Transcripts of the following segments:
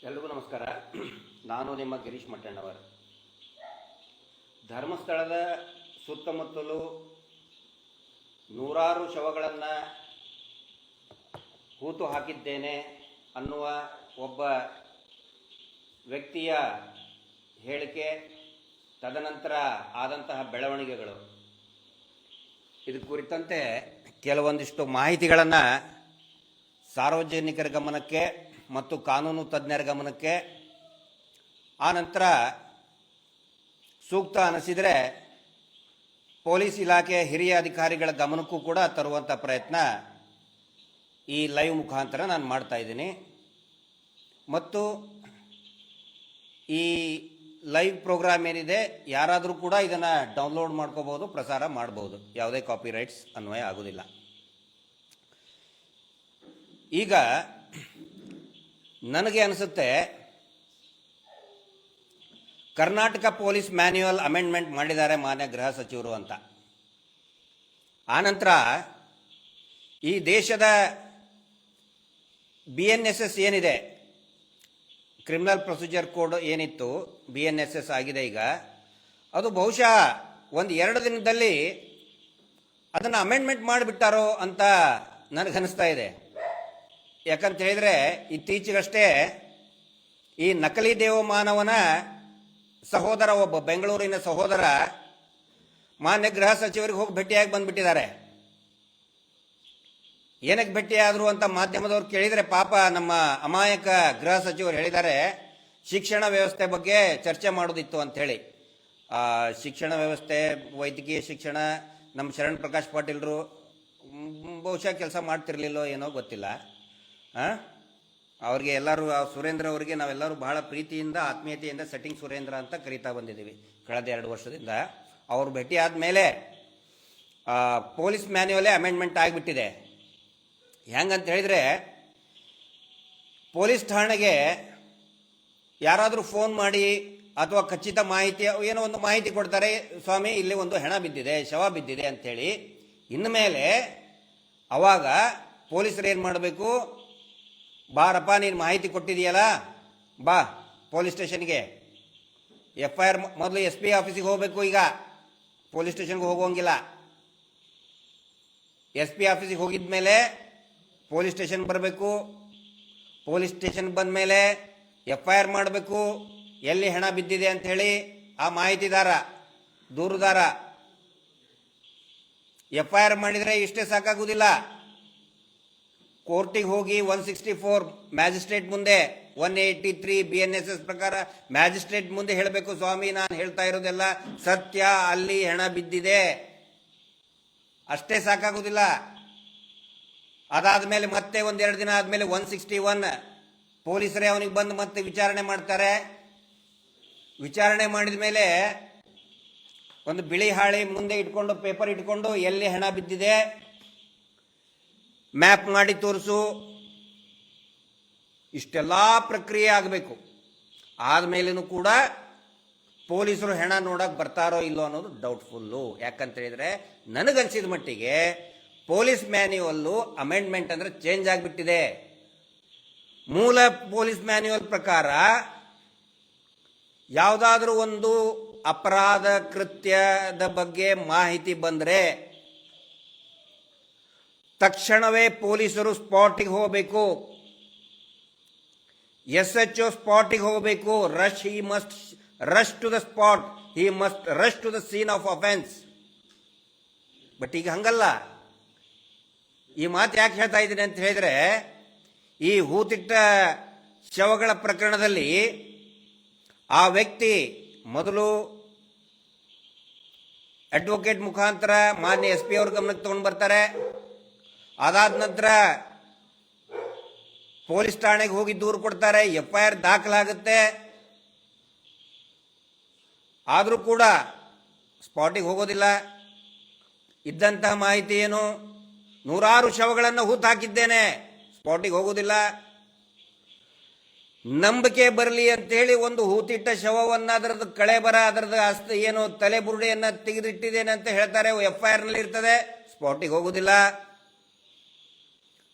ಎಲ್ರಿಗೂ ನಮಸ್ಕಾರ. ನಾನು ನಿಮ್ಮ ಗಿರೀಶ್ ಮಟ್ಟಣ್ಣವರ್. ಧರ್ಮಸ್ಥಳದ ಸುತ್ತಮುತ್ತಲು ನೂರಾರು ಶವಗಳನ್ನು ಹೂತು ಹಾಕಿದ್ದೇನೆ ಅನ್ನುವ ಒಬ್ಬ ವ್ಯಕ್ತಿಯ ಹೇಳಿಕೆ, ತದನಂತರ ಆದಂತಹ ಬೆಳವಣಿಗೆಗಳು, ಇದು ಕುರಿತಂತೆ ಕೆಲವೊಂದಿಷ್ಟು ಮಾಹಿತಿಗಳನ್ನು ಸಾರ್ವಜನಿಕರ ಗಮನಕ್ಕೆ ಮತ್ತು ಕಾನೂನು ತಜ್ಞರ ಗಮನಕ್ಕೆ, ಆನಂತರ ಸೂಕ್ತ ಅನಿಸಿದರೆ ಪೊಲೀಸ್ ಇಲಾಖೆಯ ಹಿರಿಯ ಅಧಿಕಾರಿಗಳ ಗಮನಕ್ಕೂ ಕೂಡ ತರುವಂಥ ಪ್ರಯತ್ನ ಈ ಲೈವ್ ಮುಖಾಂತರ ನಾನು ಮಾಡ್ತಾ ಇದ್ದೀನಿ. ಮತ್ತು ಈ ಲೈವ್ ಪ್ರೋಗ್ರಾಮ್ ಏನಿದೆ, ಯಾರಾದರೂ ಕೂಡ ಇದನ್ನು ಡೌನ್ಲೋಡ್ ಮಾಡ್ಕೋಬೋದು, ಪ್ರಸಾರ ಮಾಡ್ಬೋದು, ಯಾವುದೇ ಕಾಪಿರೈಟ್ಸ್ ಅನ್ವಯ ಆಗೋದಿಲ್ಲ. ಈಗ ನನಗೆ ಅನಿಸುತ್ತೆ, ಕರ್ನಾಟಕ ಪೊಲೀಸ್ ಮ್ಯಾನ್ಯುವಲ್ ಅಮೆಂಡ್ಮೆಂಟ್ ಮಾಡಿದ್ದಾರೆ ಮಾನ್ಯ ಗೃಹ ಸಚಿವರು ಅಂತ. ಆನಂತರ ಈ ದೇಶದ BNSS ಏನಿದೆ, ಕ್ರಿಮಿನಲ್ ಪ್ರೊಸೀಜರ್ ಕೋಡ್ ಏನಿತ್ತು, BNSS ಆಗಿದೆ ಈಗ, ಅದು ಬಹುಶಃ 1-2 ದಿನದಲ್ಲಿ ಅದನ್ನು ಅಮೆಂಡ್ಮೆಂಟ್ ಮಾಡಿಬಿಟ್ಟಾರೋ ಅಂತ ನನಗನ್ನಿಸ್ತಾ ಇದೆ. ಯಾಕಂತ ಹೇಳಿದರೆ, ಇತ್ತೀಚೆಗಷ್ಟೇ ಈ ನಕಲಿ ದೇವಮಾನವನ ಸಹೋದರ, ಒಬ್ಬ ಬೆಂಗಳೂರಿನ ಸಹೋದರ, ಮಾನ್ಯ ಗೃಹ ಸಚಿವರಿಗೆ ಹೋಗಿ ಭೇಟಿಯಾಗಿ ಬಂದುಬಿಟ್ಟಿದ್ದಾರೆ. ಏನಕ್ಕೆ ಭೇಟಿಯಾದರು ಅಂತ ಮಾಧ್ಯಮದವ್ರು ಕೇಳಿದರೆ, ಪಾಪ ನಮ್ಮ ಅಮಾಯಕ ಗೃಹ ಸಚಿವರು ಹೇಳಿದ್ದಾರೆ, ಶಿಕ್ಷಣ ವ್ಯವಸ್ಥೆ ಬಗ್ಗೆ ಚರ್ಚೆ ಮಾಡೋದಿತ್ತು ಅಂಥೇಳಿ. ಶಿಕ್ಷಣ ವ್ಯವಸ್ಥೆ, ವೈದ್ಯಕೀಯ ಶಿಕ್ಷಣ, ನಮ್ಮ ಶರಣ್ ಪ್ರಕಾಶ್ ಪಾಟೀಲ್ರು ಬಹುಶಃ ಕೆಲಸ ಮಾಡ್ತಿರ್ಲಿಲ್ಲೋ ಏನೋ ಗೊತ್ತಿಲ್ಲ. ಅವ್ರಿಗೆ ಎಲ್ಲರೂ, ಸುರೇಂದ್ರ ಅವರಿಗೆ ನಾವೆಲ್ಲರೂ ಬಹಳ ಪ್ರೀತಿಯಿಂದ ಆತ್ಮೀಯತೆಯಿಂದ ಸೆಟ್ಟಿಂಗ್ ಸುರೇಂದ್ರ ಅಂತ ಕರೀತಾ ಬಂದಿದ್ದೀವಿ ಕಳೆದ 2 ವರ್ಷದಿಂದ. ಅವ್ರು ಭೇಟಿ ಆದಮೇಲೆ ಪೊಲೀಸ್ ಮ್ಯಾನ್ಯುವಲೇ ಅಮೆಂಡ್ಮೆಂಟ್ ಆಗಿಬಿಟ್ಟಿದೆ. ಹೆಂಗಂತ ಹೇಳಿದರೆ, ಪೊಲೀಸ್ ಠಾಣೆಗೆ ಯಾರಾದರೂ ಫೋನ್ ಮಾಡಿ ಅಥವಾ ಖಚಿತ ಮಾಹಿತಿ, ಏನೋ ಒಂದು ಮಾಹಿತಿ ಕೊಡ್ತಾರೆ, ಸ್ವಾಮಿ ಇಲ್ಲಿ ಒಂದು ಹೆಣ ಬಿದ್ದಿದೆ, ಶವ ಬಿದ್ದಿದೆ ಅಂಥೇಳಿ. ಇನ್ಮೇಲೆ ಅವಾಗ ಪೊಲೀಸರು ಏನು ಮಾಡಬೇಕು, ಬಾರಪ್ಪ ನೀನು ಮಾಹಿತಿ ಕೊಟ್ಟಿದೆಯಲ್ಲ, ಬಾ ಪೊಲೀಸ್ ಸ್ಟೇಷನ್ಗೆ, FIR ಮೊದಲು SP ಆಫೀಸಿಗೆ ಹೋಗಬೇಕು. ಈಗ ಪೊಲೀಸ್ ಸ್ಟೇಷನ್ಗೆ ಹೋಗೋಂಗಿಲ್ಲ. SP ಆಫೀಸಿಗೆ ಹೋಗಿದ ಮೇಲೆ ಪೊಲೀಸ್ ಸ್ಟೇಷನ್ ಬರಬೇಕು. ಪೊಲೀಸ್ ಸ್ಟೇಷನ್ ಬಂದ ಮೇಲೆ FIR ಮಾಡಬೇಕು, ಎಲ್ಲಿ ಹೆಣ ಬಿದ್ದಿದೆ ಅಂಥೇಳಿ. ಆ ಮಾಹಿತಿದಾರ, ದೂರುದಾರ FIR ಮಾಡಿದರೆ ಇಷ್ಟೇ ಸಾಕಾಗುವುದಿಲ್ಲ. ಕೋರ್ಟಿಗೆ ಹೋಗಿ 164 ಮ್ಯಾಜಿಸ್ಟ್ರೇಟ್ ಮುಂದೆ, 183 BNSS ಪ್ರಕಾರ ಮ್ಯಾಜಿಸ್ಟ್ರೇಟ್ ಮುಂದೆ ಹೇಳಬೇಕು, ಸ್ವಾಮಿ ನಾನು ಹೇಳ್ತಾ ಇರೋದೆಲ್ಲ ಸತ್ಯ, ಅಲ್ಲಿ ಹೆಣ ಬಿದ್ದಿದೆ. ಅಷ್ಟೇ ಸಾಕಾಗುವುದಿಲ್ಲ. ಅದಾದಮೇಲೆ ಮತ್ತೆ 1-2 ದಿನ ಆದಮೇಲೆ 161 ಪೊಲೀಸರೇ ಅವನಿಗೆ ಬಂದು ಮತ್ತೆ ವಿಚಾರಣೆ ಮಾಡ್ತಾರೆ. ವಿಚಾರಣೆ ಮಾಡಿದ ಮೇಲೆ ಒಂದು ಬಿಳಿ ಹಾಳಿ ಮುಂದೆ ಇಟ್ಕೊಂಡು, ಪೇಪರ್ ಇಟ್ಕೊಂಡು, ಎಲ್ಲಿ ಹೆಣ ಬಿದ್ದಿದೆ ಮ್ಯಾಪ್ ಮಾಡಿ ತೋರಿಸು, ಇಷ್ಟೆಲ್ಲ ಪ್ರಕ್ರಿಯೆ ಆಗಬೇಕು. ಆದಮೇಲೂ ಕೂಡ ಪೊಲೀಸರು ಹೆಣ ನೋಡಕ್ಕೆ ಬರ್ತಾರೋ ಇಲ್ಲೋ ಅನ್ನೋದು ಡೌಟ್ಫುಲ್ಲು. ಯಾಕಂತ ಹೇಳಿದರೆ, ನನಗನ್ಸಿದ ಮಟ್ಟಿಗೆ ಪೊಲೀಸ್ ಮ್ಯಾನ್ಯುವಲ್ಲು ಅಮೆಂಡ್ಮೆಂಟ್ ಅಂದರೆ ಚೇಂಜ್ ಆಗಿಬಿಟ್ಟಿದೆ. ಮೂಲ ಪೊಲೀಸ್ ಮ್ಯಾನ್ಯುವಲ್ ಪ್ರಕಾರ ಯಾವುದಾದ್ರೂ ಒಂದು ಅಪರಾಧ ಕೃತ್ಯದ ಬಗ್ಗೆ ಮಾಹಿತಿ ಬಂದರೆ ತಕ್ಷಣವೇ ಪೊಲೀಸರು ಸ್ಪಾಟಿಗೆ ಹೋಗಬೇಕು. SHO ಸ್ಪಾಟಿಗೆ ಹೋಗಬೇಕು. He must rush to the spot, he must rush to the scene of offence. But ಈಗ ಹಂಗಲ್ಲ. ಈ ಮಾತು ಯಾಕೆ ಹೇಳ್ತಾ ಇದ್ದೀನಿ ಅಂತ ಹೇಳಿದ್ರೆ, ಈ ಹೂತಿಟ್ಟ ಶವಗಳ ಪ್ರಕರಣದಲ್ಲಿ ಆ ವ್ಯಕ್ತಿ ಮೊದಲು ಅಡ್ವೊಕೇಟ್ ಮುಖಾಂತರ ಮಾನ್ಯ SP ಅವ್ರ ಗಮನಕ್ಕೆ ತಗೊಂಡು ಬರ್ತಾರೆ. ಅದಾದ ನಂತರ ಪೊಲೀಸ್ ಠಾಣೆಗೆ ಹೋಗಿ ದೂರು ಕೊಡ್ತಾರೆ, FIR ದಾಖಲಾಗುತ್ತೆ. ಆದರೂ ಕೂಡ ಸ್ಪಾಟಿಗೆ ಹೋಗೋದಿಲ್ಲ. ಇದ್ದಂತಹ ಮಾಹಿತಿ ಏನು, ನೂರಾರು ಶವಗಳನ್ನು ಹೂತು ಹಾಕಿದ್ದೇನೆ, ಸ್ಪಾಟಿಗೆ ಹೋಗೋದಿಲ್ಲ. ನಂಬಿಕೆ ಬರಲಿ ಅಂತೇಳಿ ಒಂದು ಹೂತಿಟ್ಟ ಶವವನ್ನು, ಅದರದ್ದು ಕಳೆ ಬರ, ಅದರದ್ದು ಏನು ತಲೆ ಬುರುಡೆಯನ್ನು ತೆಗೆದಿಟ್ಟಿದ್ದೇನೆ ಅಂತ ಹೇಳ್ತಾರೆ, FIR ನಲ್ಲಿ ಇರ್ತದೆ, ಸ್ಪಾಟಿಗೆ ಹೋಗೋದಿಲ್ಲ.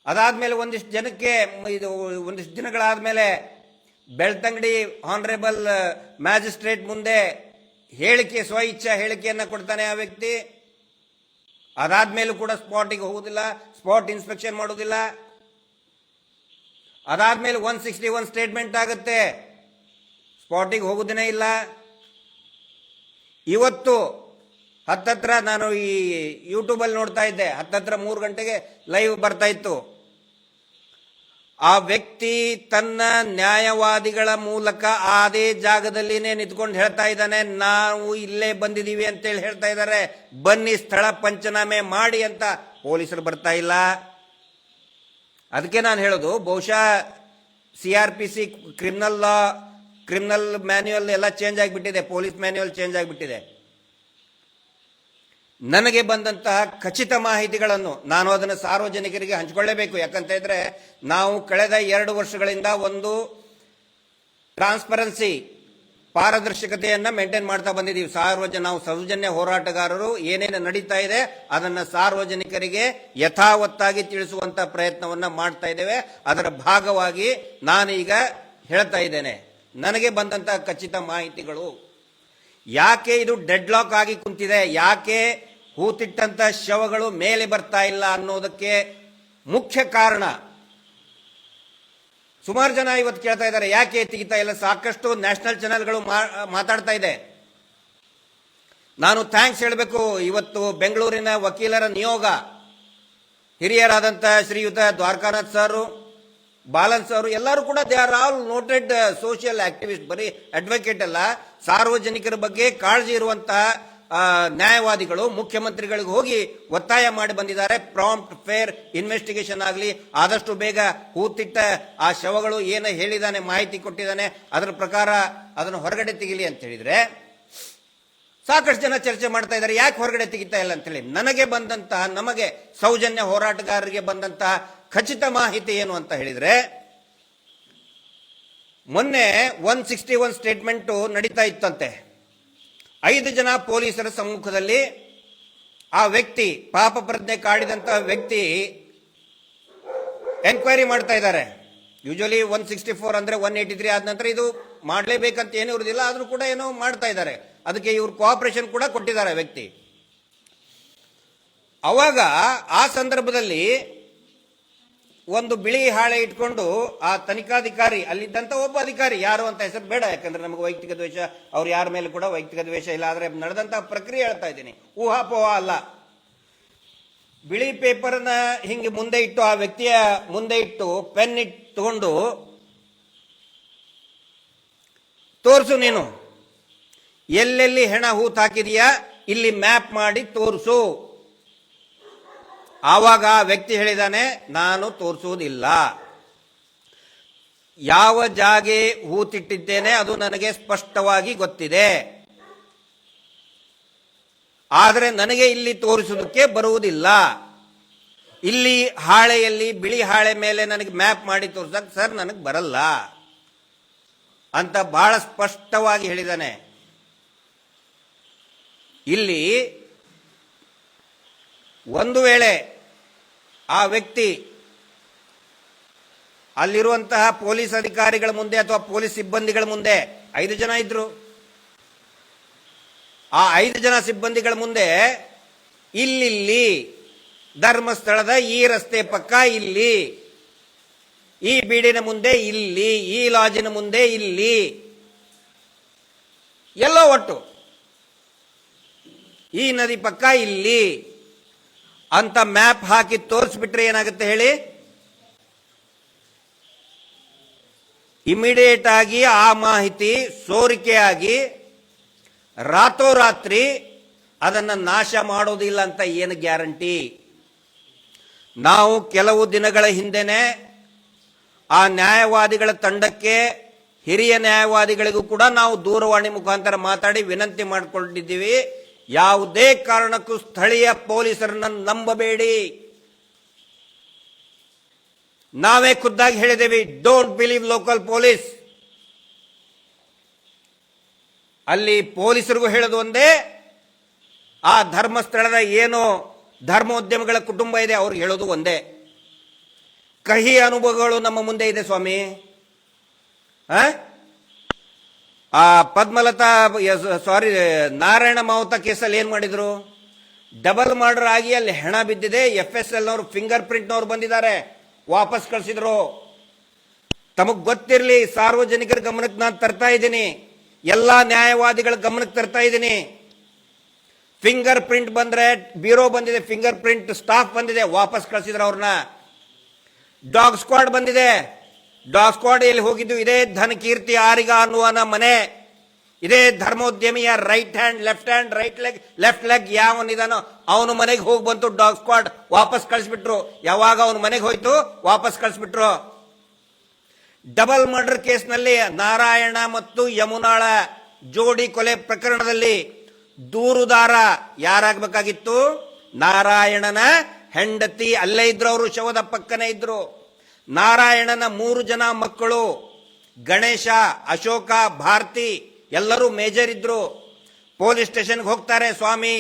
ಅದಾದ್ಮೇಲೆ ಒಂದಿಷ್ಟು ಜನಕ್ಕೆ, ಇದು ಒಂದಿಷ್ಟು ದಿನಗಳಾದ್ಮೇಲೆ ಬೆಳ್ತಂಗಡಿ ಆನರೇಬಲ್ ಮ್ಯಾಜಿಸ್ಟ್ರೇಟ್ ಮುಂದೆ ಹೇಳಿಕೆ, ಸ್ವ ಇಚ್ಛಾ ಹೇಳಿಕೆಯನ್ನ ಕೊಡ್ತಾನೆ ಆ ವ್ಯಕ್ತಿ. ಅದಾದ್ಮೇಲೂ ಕೂಡ ಸ್ಪಾಟಿಗೆ ಹೋಗುದಿಲ್ಲ, ಸ್ಪಾಟ್ ಇನ್ಸ್ಪೆಕ್ಷನ್ ಮಾಡೋದಿಲ್ಲ. ಅದಾದ್ಮೇಲೆ 161 ಸ್ಟೇಟ್ಮೆಂಟ್ ಆಗುತ್ತೆ, ಸ್ಪಾಟಿಗೆ ಹೋಗುದೇನೇ ಇಲ್ಲ. ಇವತ್ತು ಹತ್ತತ್ರ ನಾನು ಈ ಯೂಟ್ಯೂಬಲ್ಲಿ ನೋಡ್ತಾ ಇದ್ದೆ, ಹತ್ತತ್ರ 3 ಗಂಟೆಗೆ ಲೈವ್ ಬರ್ತಾ ಇತ್ತು. ಆ ವ್ಯಕ್ತಿ ತನ್ನ ನ್ಯಾಯವಾದಿಗಳ ಮೂಲಕ ಅದೇ ಜಾಗದಲ್ಲಿನೇ ನಿಂತ್ಕೊಂಡು ಹೇಳ್ತಾ ಇದ್ದಾನೆ, ನಾವು ಇಲ್ಲೇ ಬಂದಿದ್ದೀವಿ ಅಂತೇಳಿ ಹೇಳ್ತಾ ಇದ್ದಾರೆ. ಬನ್ನಿ ಸ್ಥಳ ಪಂಚನಾಮೆ ಮಾಡಿ ಅಂತ ಪೊಲೀಸರು ಬರ್ತಾ ಇಲ್ಲ. ಅದಕ್ಕೆ ನಾನು ಹೇಳೋದು, ಬಹುಶಃ CRPC ಕ್ರಿಮಿನಲ್ ಮ್ಯಾನ್ಯುಯಲ್ ಎಲ್ಲ ಚೇಂಜ್ ಆಗಿಬಿಟ್ಟಿದೆ, ಪೊಲೀಸ್ ಮ್ಯಾನ್ಯುಯಲ್ ಚೇಂಜ್ ಆಗಿಬಿಟ್ಟಿದೆ. ನನಗೆ ಬಂದಂತಹ ಖಚಿತ ಮಾಹಿತಿಗಳನ್ನು ನಾನು ಅದನ್ನು ಸಾರ್ವಜನಿಕರಿಗೆ ಹಂಚಿಕೊಳ್ಳೇಬೇಕು. ಯಾಕಂತ ಇದ್ರೆ ನಾವು ಕಳೆದ 2 ವರ್ಷಗಳಿಂದ ಒಂದು ಟ್ರಾನ್ಸ್ಪರೆನ್ಸಿ, ಪಾರದರ್ಶಕತೆಯನ್ನ ಮೇಂಟೈನ್ ಮಾಡ್ತಾ ಬಂದಿದ್ದೀವಿ. ನಾವು ಸೌಜನ್ಯ ಹೋರಾಟಗಾರರು ಏನೇನು ನಡೀತಾ ಇದೆ ಅದನ್ನ ಸಾರ್ವಜನಿಕರಿಗೆ ಯಥಾವತ್ತಾಗಿ ತಿಳಿಸುವಂತ ಪ್ರಯತ್ನವನ್ನ ಮಾಡ್ತಾ ಇದ್ದೇವೆ. ಅದರ ಭಾಗವಾಗಿ ನಾನೀಗ ಹೇಳ್ತಾ ಇದ್ದೇನೆ, ನನಗೆ ಬಂದಂತಹ ಖಚಿತ ಮಾಹಿತಿಗಳು. ಯಾಕೆ ಇದು ಡೆಡ್ ಲಾಕ್ ಆಗಿ ಕುಂತಿದೆ, ಯಾಕೆ ಹೂತಿಟ್ಟಂತ ಶವಗಳು ಮೇಲೆ ಬರ್ತಾ ಇಲ್ಲ ಅನ್ನೋದಕ್ಕೆ ಮುಖ್ಯ ಕಾರಣ, ಸುಮಾರು ಜನ ಇವತ್ತು ಕೇಳ್ತಾ ಇದ್ದಾರೆ ಯಾಕೆ ತೆಗಿತಾ ಇಲ್ಲ. ಸಾಕಷ್ಟು ನ್ಯಾಷನಲ್ ಚಾನೆಲ್ಗಳು ಮಾತಾಡ್ತಾ ಇದೆ. ನಾನು ಥ್ಯಾಂಕ್ಸ್ ಹೇಳಬೇಕು. ಇವತ್ತು ಬೆಂಗಳೂರಿನ ವಕೀಲರ ನಿಯೋಗ, ಹಿರಿಯರಾದಂಥ ಶ್ರೀಯುತ ದ್ವಾರಕಾನಾಥ್ ಸರ್, ಬಾಲನ್ ಸರ್, ಎಲ್ಲರೂ ಕೂಡ they are all noted social activist. ಬರೀ ಅಡ್ವೊಕೇಟ್ ಅಲ್ಲ, ಸಾರ್ವಜನಿಕರ ಬಗ್ಗೆ ಕಾಳಜಿ ಇರುವಂತಹ ನ್ಯಾಯವಾದಿಗಳು ಮುಖ್ಯಮಂತ್ರಿಗಳಿಗೆ ಹೋಗಿ ಒತ್ತಾಯ ಮಾಡಿ ಬಂದಿದ್ದಾರೆ. ಪ್ರಾಂಪ್ಟ್ ಫೇರ್ ಇನ್ವೆಸ್ಟಿಗೇಷನ್ ಆಗಲಿ, ಆದಷ್ಟು ಬೇಗ ಹೂತಿಟ್ಟ ಆ ಶವಗಳು ಏನು ಹೇಳಿದಾನೆ, ಮಾಹಿತಿ ಕೊಟ್ಟಿದ್ದಾನೆ, ಅದರ ಪ್ರಕಾರ ಅದನ್ನು ಹೊರಗಡೆ ತೆಗಿಲಿ ಅಂತ ಹೇಳಿದ್ರೆ ಸಾಕಷ್ಟು ಜನ ಚರ್ಚೆ ಮಾಡ್ತಾ ಇದ್ದಾರೆ ಯಾಕೆ ಹೊರಗಡೆ ತೆಗಿತಾ ಇಲ್ಲ ಅಂತ ಹೇಳಿ. ನನಗೆ ಬಂದಂತಹ, ನಮಗೆ ಸೌಜನ್ಯ ಹೋರಾಟಗಾರರಿಗೆ ಬಂದಂತಹ ಖಚಿತ ಮಾಹಿತಿ ಏನು ಅಂತ ಹೇಳಿದ್ರೆ, ಮೊನ್ನೆ 161 ಸ್ಟೇಟ್ಮೆಂಟ್ ನಡೀತಾ ಇತ್ತಂತೆ. 5 ಜನ ಪೊಲೀಸರ ಸಮ್ಮುಖದಲ್ಲಿ ಆ ವ್ಯಕ್ತಿ, ಪಾಪ ಪ್ರಜ್ಞೆ ಕಾಡಿದಂತಹ ವ್ಯಕ್ತಿ ಎನ್ಕ್ವೈರಿ ಮಾಡ್ತಾ ಇದ್ದಾರೆ. ಯೂಶಲಿ 164 ಅಂದ್ರೆ 183 ಆದ ನಂತರ ಇದು ಮಾಡಲೇಬೇಕಂತ ಏನೂ ಇರುವುದಿಲ್ಲ, ಆದ್ರೂ ಕೂಡ ಏನೋ ಮಾಡ್ತಾ ಇದ್ದಾರೆ. ಅದಕ್ಕೆ ಇವರು ಕೋಆಪರೇಷನ್ ಕೂಡ ಕೊಟ್ಟಿದ್ದಾರೆ ವ್ಯಕ್ತಿ. ಅವಾಗ ಆ ಸಂದರ್ಭದಲ್ಲಿ ಒಂದು ಬಿಳಿ ಹಾಳೆ ಇಟ್ಕೊಂಡು ಆ ತನಿಖಾಧಿಕಾರಿ, ಅಲ್ಲಿದ್ದಂತ ಒಬ್ಬ ಅಧಿಕಾರಿ, ಯಾರು ಅಂತ ಹೆಸರು ಬೇಡ, ಯಾಕಂದ್ರೆ ನಮಗೆ ವೈಯಕ್ತಿಕ ದ್ವೇಷ, ಅವ್ರು ಯಾರ ಮೇಲೆ ಕೂಡ ವೈಯಕ್ತಿಕ ದ್ವೇಷ ಇಲ್ಲ, ಆದ್ರೆ ನಡೆದಂತಹ ಪ್ರಕ್ರಿಯೆ ಹೇಳ್ತಾ ಇದ್ದೀನಿ, ಊಹಾಪೋಹ ಅಲ್ಲ. ಬಿಳಿ ಪೇಪರ್ನ ಹಿಂಗೆ ಮುಂದೆ ಇಟ್ಟು, ಆ ವ್ಯಕ್ತಿಯ ಮುಂದೆ ಇಟ್ಟು ಪೆನ್ ತಗೊಂಡು, ತೋರಿಸು ನೀನು ಎಲ್ಲೆಲ್ಲಿ ಹೆಣ ಹೂತ್ ಹಾಕಿದೀಯಾ, ಇಲ್ಲಿ ಮ್ಯಾಪ್ ಮಾಡಿ ತೋರಿಸು. ಆವಾಗ ಆ ವ್ಯಕ್ತಿ ಹೇಳಿದಾನೆ, ನಾನು ತೋರಿಸುವುದಿಲ್ಲ, ಯಾವ ಜಾಗೆ ಹೂತಿಟ್ಟಿದ್ದೇನೆ ಅದು ನನಗೆ ಸ್ಪಷ್ಟವಾಗಿ ಗೊತ್ತಿದೆ, ಆದರೆ ನನಗೆ ಇಲ್ಲಿ ತೋರಿಸುವುದಕ್ಕೆ ಬರುವುದಿಲ್ಲ. ಇಲ್ಲಿ ಹಾಳೆಯಲ್ಲಿ, ಬಿಳಿ ಹಾಳೆ ಮೇಲೆ ನನಗೆ ಮ್ಯಾಪ್ ಮಾಡಿ ತೋರಿಸಕ್ಕೆ ಸರ್ ನನಗೆ ಬರಲ್ಲ ಅಂತ ಬಹಳ ಸ್ಪಷ್ಟವಾಗಿ ಹೇಳಿದಾನೆ. ಇಲ್ಲಿ ಒಂದು ವೇಳೆ ಆ ವ್ಯಕ್ತಿ ಅಲ್ಲಿರುವಂತಹ ಪೊಲೀಸ್ ಅಧಿಕಾರಿಗಳ ಮುಂದೆ ಅಥವಾ ಪೊಲೀಸ್ ಸಿಬ್ಬಂದಿಗಳ ಮುಂದೆ, 5 ಜನ ಇದ್ರು, ಆ 5 ಜನ ಸಿಬ್ಬಂದಿಗಳ ಮುಂದೆ ಇಲ್ಲಿ ಧರ್ಮಸ್ಥಳದ ಈ ರಸ್ತೆ ಪಕ್ಕ ಇಲ್ಲಿ, ಈ ಬೀಡಿನ ಮುಂದೆ ಇಲ್ಲಿ, ಈ ಲಾಜಿನ ಮುಂದೆ ಇಲ್ಲಿ, ಎಲ್ಲೋ ಒಟ್ಟು ಈ ನದಿ ಪಕ್ಕ ಇಲ್ಲಿ ಅಂತ ಮ್ಯಾಪ್ ಹಾಕಿ ತೋರಿಸ್ಬಿಟ್ರೆ ಏನಾಗುತ್ತೆ ಹೇಳಿ? ಇಮಿಡಿಯೇಟ್ ಆಗಿ ಆ ಮಾಹಿತಿ ಸೋರಿಕೆಯಾಗಿ ರಾತ್ರೋರಾತ್ರಿ ಅದನ್ನು ನಾಶ ಮಾಡೋದಿಲ್ಲ ಅಂತ ಏನು ಗ್ಯಾರಂಟಿ? ನಾವು ಕೆಲವು ದಿನಗಳ ಹಿಂದೆನೆ ಆ ನ್ಯಾಯವಾದಿಗಳ ತಂಡಕ್ಕೆ, ಹಿರಿಯ ನ್ಯಾಯವಾದಿಗಳಿಗೂ ಕೂಡ ನಾವು ದೂರವಾಣಿ ಮುಖಾಂತರ ಮಾತಾಡಿ ವಿನಂತಿ ಮಾಡಿಕೊಂಡಿದ್ದೀವಿ, ಯಾವುದೇ ಕಾರಣಕ್ಕೂ ಸ್ಥಳೀಯ ಪೊಲೀಸರನ್ನ ನಂಬಬೇಡಿ. ನಾವೇ ಖುದ್ದಾಗಿ ಹೇಳಿದ್ದೇವೆ, ಡೋಂಟ್ ಬಿಲೀವ್ ಲೋಕಲ್ ಪೊಲೀಸ್. ಅಲ್ಲಿ ಪೊಲೀಸರಿಗೂ ಹೇಳೋದು ಒಂದೇ, ಆ ಧರ್ಮಸ್ಥಳದ ಏನೋ ಧರ್ಮೋದ್ಯಮಗಳ ಕುಟುಂಬ ಇದೆ ಅವ್ರಿಗೆ ಹೇಳೋದು ಒಂದೇ. ಕಹಿ ಅನುಭವಗಳು ನಮ್ಮ ಮುಂದೆ ಇದೆ ಸ್ವಾಮಿ. ಆ ಪದ್ಮಲತಾ ಸಾರಿ ನಾರಾಯಣ ಮಾವುತ ಕೇಸಲ್ಲಿ ಏನ್ ಮಾಡಿದ್ರು? ಡಬಲ್ ಮರ್ಡರ್ ಆಗಿ ಅಲ್ಲಿ ಹೆಣ ಬಿದ್ದಿದೆ. FSL ನವರು ಫಿಂಗರ್ ಪ್ರಿಂಟ್ನವ್ರು ಬಂದಿದ್ದಾರೆ, ವಾಪಸ್ ಕಳಿಸಿದ್ರು. ತಮಗ್ ಗೊತ್ತಿರಲಿ, ಸಾರ್ವಜನಿಕರ ಗಮನಕ್ಕೆ ನಾನು ತರ್ತಾ ಇದ್ದೀನಿ, ಎಲ್ಲಾ ನ್ಯಾಯವಾದಿಗಳ ಗಮನಕ್ಕೆ ತರ್ತಾ ಇದ್ದೀನಿ. ಫಿಂಗರ್ ಪ್ರಿಂಟ್ ಬಂದ್ರೆ ಬ್ಯೂರೋ ಬಂದಿದೆ, ಫಿಂಗರ್ ಪ್ರಿಂಟ್ ಸ್ಟಾಫ್ ಬಂದಿದೆ, ವಾಪಸ್ ಕಳಿಸಿದ್ರು ಅವ್ರನ್ನ. ಡಾಗ್ ಸ್ಕ್ವಾಡ್ ಬಂದಿದೆ, ಡಾಗ್ ಸ್ಕ್ವಾಡ್ ಎಲ್ಲಿ ಹೋಗಿದ್ದು? ಇದೇ ಧನಕೀರ್ತಿ ಆರಿಗ ಅನ್ನುವನ ಮನೆ, ಇದೇ ಧರ್ಮೋದ್ಯಮಿಯ ರೈಟ್ ಹ್ಯಾಂಡ್ ಲೆಫ್ಟ್ ಲೆಗ್ ಯಾವನಿದಾನೋ ಅವನು ಮನೆಗೆ ಹೋಗಿ ಬಂತು ಡಾಗ್ ಸ್ಕ್ವಾಡ್, ವಾಪಸ್ ಕಳಿಸ್ಬಿಟ್ರು. ಯಾವಾಗ ಅವನ ಮನೆಗೆ ಹೋಯ್ತು ವಾಪಸ್ ಕಳಿಸ್ಬಿಟ್ರು. ಡಬಲ್ ಮರ್ಡರ್ ಕೇಸ್ನಲ್ಲಿ ನಾರಾಯಣ ಮತ್ತು ಯಮುನಾಳ ಜೋಡಿ ಕೊಲೆ ಪ್ರಕರಣದಲ್ಲಿ ದೂರುದಾರ ಯಾರಾಗಬೇಕಾಗಿತ್ತು? ನಾರಾಯಣನ ಹೆಂಡತಿ. ಅಲ್ಲೇ ಇದ್ರು, ಅವರು ಶವದ ಪಕ್ಕನೇ ಇದ್ರು. ನಾರಾಯಣನ 3 ಜನ ಮಕ್ಕಳು, ಗಣೇಶ, ಅಶೋಕ, ಭಾರತಿ, ಎಲ್ಲರೂ ಮೇಜರ್ ಇದ್ರು. ಪೊಲೀಸ್ ಸ್ಟೇಷನ್ಗೆ ಹೋಗ್ತಾರೆ, ಸ್ವಾಮಿ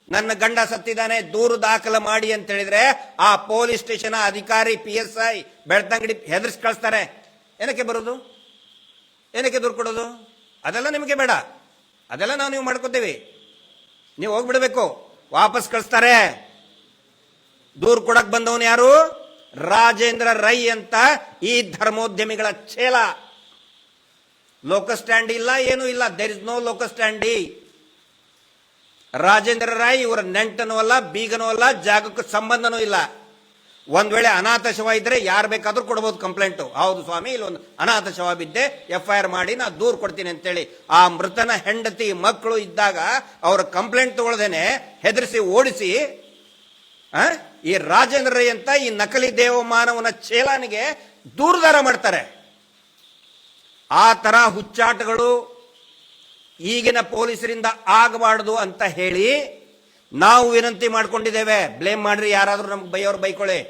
ನನ್ನ ಗಂಡ ಸತ್ತಿದ್ದಾನೆ, ದೂರು ದಾಖಲೆ ಮಾಡಿ ಅಂತ ಹೇಳಿದ್ರೆ ಆ ಪೊಲೀಸ್ ಸ್ಟೇಷನ್ ಅಧಿಕಾರಿ PSI ಬೆಳ್ತಂಗಡಿ ಹೆದರ್ಸಿ ಕಳಿಸ್ತಾರೆ. ಏನಕ್ಕೆ ಬರೋದು? ಏನಕ್ಕೆ ದೂರು ಕೊಡೋದು? ಅದೆಲ್ಲ ನಿಮಗೆ ಬೇಡ, ಅದೆಲ್ಲ ನೀವು ಮಾಡ್ಕೋತೀವಿ, ನೀವು ಹೋಗ್ಬಿಡ್ಬೇಕು. ವಾಪಸ್ ಕಳಿಸ್ತಾರೆ. ದೂರು ಕೊಡಕ್ ಬಂದವನು ಯಾರು? ರಾಜೇಂದ್ರ ರೈ ಅಂತ ಈ ಧರ್ಮೋದ್ಯಮಿಗಳ ಛೇಲ. ಲೋಕಸ್ ಸ್ಟ್ಯಾಂಡ್ ಇಲ್ಲ, ಏನೂ ಇಲ್ಲ, there is no locus ಸ್ಟ್ಯಾಂಡಿ. Rajendra Rai ಇವರ ನೆಂಟನೂ ಅಲ್ಲ, ಬೀಗನೂ ಅಲ್ಲ, ಜಾಗಕ್ಕೂ ಸಂಬಂಧನೂ ಇಲ್ಲ. ಒಂದ್ ವೇಳೆ ಅನಾಥ ಶವ ಇದ್ರೆ ಯಾರು ಬೇಕಾದ್ರೂ ಕೊಡಬಹುದು ಕಂಪ್ಲೇಂಟ್. ಹೌದು ಸ್ವಾಮಿ, ಇಲ್ಲೊಂದು ಅನಾಥ ಶವ ಬಿದ್ದೆ, FIR ಮಾಡಿ ನಾ ದೂರು ಕೊಡ್ತೀನಿ ಅಂತೇಳಿ ಆ ಮೃತನ ಹೆಂಡತಿ ಮಕ್ಕಳು ಇದ್ದಾಗ ಅವರ ಕಂಪ್ಲೇಂಟ್ ತಗೊಳ್ದೇನೆ ಹೆದರಿಸಿ ಓಡಿಸಿ ಈ ರಾಜೇಂದ್ರ ರೈ ಅಂತ ಈ ನಕಲಿ ದೇವಮಾನವನ ಚೇಲಾನಿಗೆ ದೂರದಾರ ಮಾಡ್ತಾರೆ. ಆ ತರ ಹುಚ್ಚಾಟಗಳು ಈಗಿನ ಪೊಲೀಸರಿಂದ ಆಗಬಾರದು ಅಂತ ಹೇಳಿ ನಾವು ವಿನಂತಿ ಮಾಡ್ಕೊಂಡಿದ್ದೇವೆ. ಬ್ಲೇಮ್ ಮಾಡ್ರಿ, ಯಾರಾದ್ರೂ ನಮ್ಗೆ ಬೈಯೋರು ಬೈಕೊಳ್ಳಿ.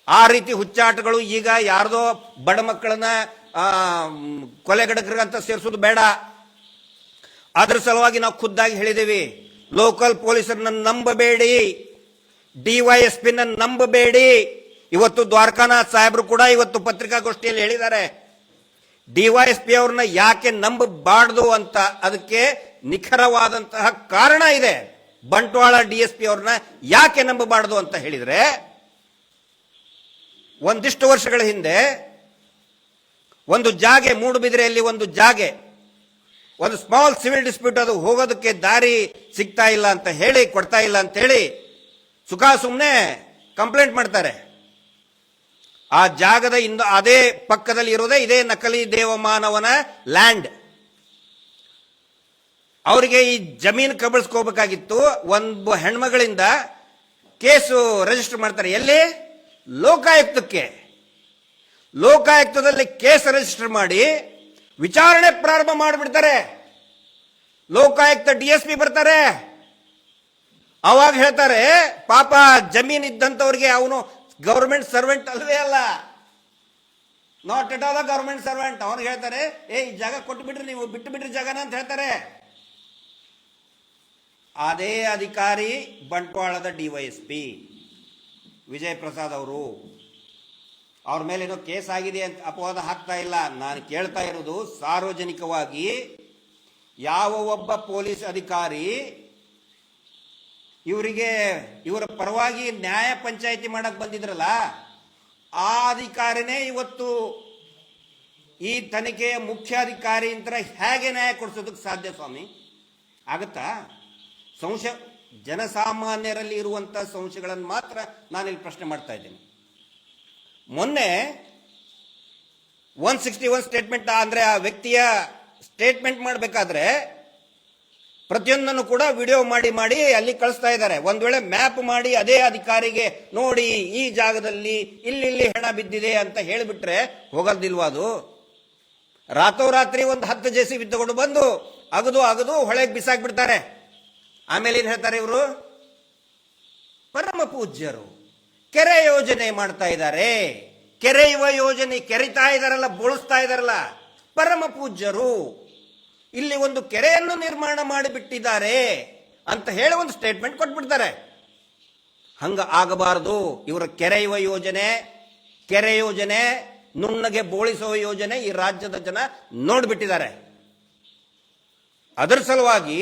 ಆ ರೀತಿ ಹುಚ್ಚಾಟಗಳು ಈಗ ಯಾರ್ದೋ ಬಡ ಮಕ್ಕಳನ್ನ ಕೊಲೆಗಡಕರಿಗಂತ ಸೇರಿಸೋದು ಬೇಡ. ಅದ್ರ ಸಲುವಾಗಿ ನಾವು ಖುದ್ದಾಗಿ ಹೇಳಿದ್ದೀವಿ, ಲೋಕಲ್ ಪೊಲೀಸರನ್ನ ನಂಬಬೇಡಿ, DYSP ನಂಬಬೇಡಿ. ಇವತ್ತು ದ್ವಾರಕಾನಾಥ್ ಸಾಹೇಬ್ರು ಕೂಡ ಇವತ್ತು ಪತ್ರಿಕಾಗೋಷ್ಠಿಯಲ್ಲಿ ಹೇಳಿದ್ದಾರೆ, DYSP ಅವ್ರನ್ನ ಯಾಕೆ ನಂಬಬಾರ್ದು ಅಂತ. ಅದಕ್ಕೆ ನಿಖರವಾದಂತಹ ಕಾರಣ ಇದೆ. ಬಂಟ್ವಾಳ DSP ಅವ್ರನ್ನ ಯಾಕೆ ನಂಬಬಾರ್ದು ಅಂತ ಹೇಳಿದ್ರೆ, ಒಂದಿಷ್ಟು ವರ್ಷಗಳ ಹಿಂದೆ ಒಂದು ಜಾಗೆ, ಮೂಡುಬಿದಿರೆಯಲ್ಲಿ ಒಂದು ಜಾಗೆ, ಒಂದು ಸ್ಮಾಲ್ ಸಿವಿಲ್ ಡಿಸ್ಪ್ಯೂಟ್, ಅದು ಹೋಗೋದಕ್ಕೆ ದಾರಿ ಸಿಗ್ತಾ ಇಲ್ಲ ಅಂತ ಹೇಳಿ, ಕೊಡ್ತಾ ಇಲ್ಲ ಅಂತ ಹೇಳಿ ಸುಮ್ಮನೆ ಕಂಪ್ಲೇಂಟ್ ಮಾಡ್ತಾರೆ. ಆ ಜಾಗದ ಅದೇ ಪಕ್ಕದಲ್ಲಿ ಇರೋದೇ ಇದೇ ನಕಲಿ ದೇವಮಾನವನ ಲ್ಯಾಂಡ್. ಅವರಿಗೆ ಈ ಜಮೀನು ಕಬಳಿಸ್ಕೋಬೇಕಾಗಿತ್ತು. ಒಂದು ಹೆಣ್ಮಗಳಿಂದ ಕೇಸು ರಿಜಿಸ್ಟರ್ ಮಾಡ್ತಾರೆ. ಎಲ್ಲಿ? ಲೋಕಾಯುಕ್ತಕ್ಕೆ. ಲೋಕಾಯುಕ್ತದಲ್ಲಿ ಕೇಸ್ ರಿಜಿಸ್ಟರ್ ಮಾಡಿ ವಿಚಾರಣೆ ಪ್ರಾರಂಭ ಮಾಡಿಬಿಡ್ತಾರೆ. ಲೋಕಾಯುಕ್ತ DSP ಬರ್ತಾರೆ. ಅವಾಗ ಹೇಳ್ತಾರೆ, ಪಾಪ ಜಮೀನ್ ಇದ್ದಂಥವ್ರಿಗೆ ಅವನು ಗವರ್ಮೆಂಟ್ ಸರ್ವೆಂಟ್ ಅಲ್ವೇ ಅಲ್ಲ, not at all government servant. ಅವ್ರಿಗೆ ಹೇಳ್ತಾರೆ, ಈ ಜಾಗ ಕೊಟ್ಟು ಬಿಡ್ರಿ, ನೀವು ಬಿಟ್ಟು ಬಿಡ್ರಿ ಜಾಗನ ಅಂತ ಹೇಳ್ತಾರೆ. ಅದೇ ಅಧಿಕಾರಿ ಬಂಟ್ವಾಳದ DYSP ವಿಜಯ್ ಪ್ರಸಾದ್ ಅವರು. ಅವ್ರ ಮೇಲೆ ಏನೋ ಕೇಸ್ ಆಗಿದೆ ಅಂತ ಅಪವಾದ ಹಾಕ್ತಾ ಇಲ್ಲ. ನಾನು ಕೇಳ್ತಾ ಇರೋದು, ಸಾರ್ವಜನಿಕವಾಗಿ ಯಾವ ಒಬ್ಬ ಪೊಲೀಸ್ ಅಧಿಕಾರಿ ಇವರ ಪರವಾಗಿ ನ್ಯಾಯ ಪಂಚಾಯಿತಿ ಮಾಡಕ್ ಬಂದಿದ್ರಲ್ಲ, ಆ ಅಧಿಕಾರಿನೇ ಇವತ್ತು ಈ ತನಿಖೆಯ ಮುಖ್ಯಾಧಿಕಾರಿ ಅಂತ ಹೇಗೆ ನ್ಯಾಯ ಕೊಡಿಸೋದಕ್ಕೆ ಸಾಧ್ಯ ಸ್ವಾಮಿ? ಆಗತ್ತಾ? ಸಂಶಯ, ಜನಸಾಮಾನ್ಯರಲ್ಲಿ ಇರುವಂತ ಸಂಶಯಗಳನ್ನು ಮಾತ್ರ ನಾನಿಲ್ಲಿ ಪ್ರಶ್ನೆ ಮಾಡ್ತಾ ಇದ್ದೇನೆ. ಮೊನ್ನೆ 161 ಸ್ಟೇಟ್ಮೆಂಟ್ ಅಂದ್ರೆ ಆ ವ್ಯಕ್ತಿಯ ಸ್ಟೇಟ್ಮೆಂಟ್ ಮಾಡಬೇಕಾದ್ರೆ ಪ್ರತಿಯೊಂದನ್ನು ಕೂಡ ವಿಡಿಯೋ ಮಾಡಿ ಅಲ್ಲಿ ಕಳಿಸ್ತಾ ಇದ್ದಾರೆ. ಒಂದ್ ವೇಳೆ ಮ್ಯಾಪ್ ಮಾಡಿ ಅದೇ ಅಧಿಕಾರಿಗೆ ನೋಡಿ ಈ ಜಾಗದಲ್ಲಿ ಇಲ್ಲಿ ಹೆಣ ಬಿದ್ದಿದೆ ಅಂತ ಹೇಳಿಬಿಟ್ರೆ ಹೋಗಲ್ದಿಲ್ವಾ ಅದು? ರಾತ್ರೋರಾತ್ರಿ ಒಂದು 10 JCB ತಗೊಂಡು ಬಂದು ಅಗದು ಹೊಳೆಗೆ ಬಿಸಾಕ್ಬಿಡ್ತಾರೆ. ಆಮೇಲೆ ಏನ್ ಹೇಳ್ತಾರೆ ಇವರು? ಪರಮ ಪೂಜ್ಯರು ಕೆರೆ ಯೋಜನೆ ಮಾಡ್ತಾ ಇದ್ದಾರೆ, ಕೆರೆಯುವ ಯೋಜನೆ, ಕೆರಿತಾ ಇದಾರಲ್ಲ, ಬೋಳಿಸ್ತಾ ಇದಾರಲ್ಲ, ಪರಮ ಪೂಜ್ಯರು ಇಲ್ಲಿ ಒಂದು ಕೆರೆಯನ್ನು ನಿರ್ಮಾಣ ಮಾಡಿಬಿಟ್ಟಿದ್ದಾರೆ ಅಂತ ಹೇಳಿ ಒಂದು ಸ್ಟೇಟ್ಮೆಂಟ್ ಕೊಟ್ಬಿಡ್ತಾರೆ. ಹಂಗ ಆಗಬಾರದು. ಇವರ ಕೆರೆ ಯೋಜನೆ ನುಣ್ಣಗೆ ಬೋಳಿಸುವ ಯೋಜನೆ ಈ ರಾಜ್ಯದ ಜನ ನೋಡ್ಬಿಟ್ಟಿದ್ದಾರೆ. ಅದರ ಸಲುವಾಗಿ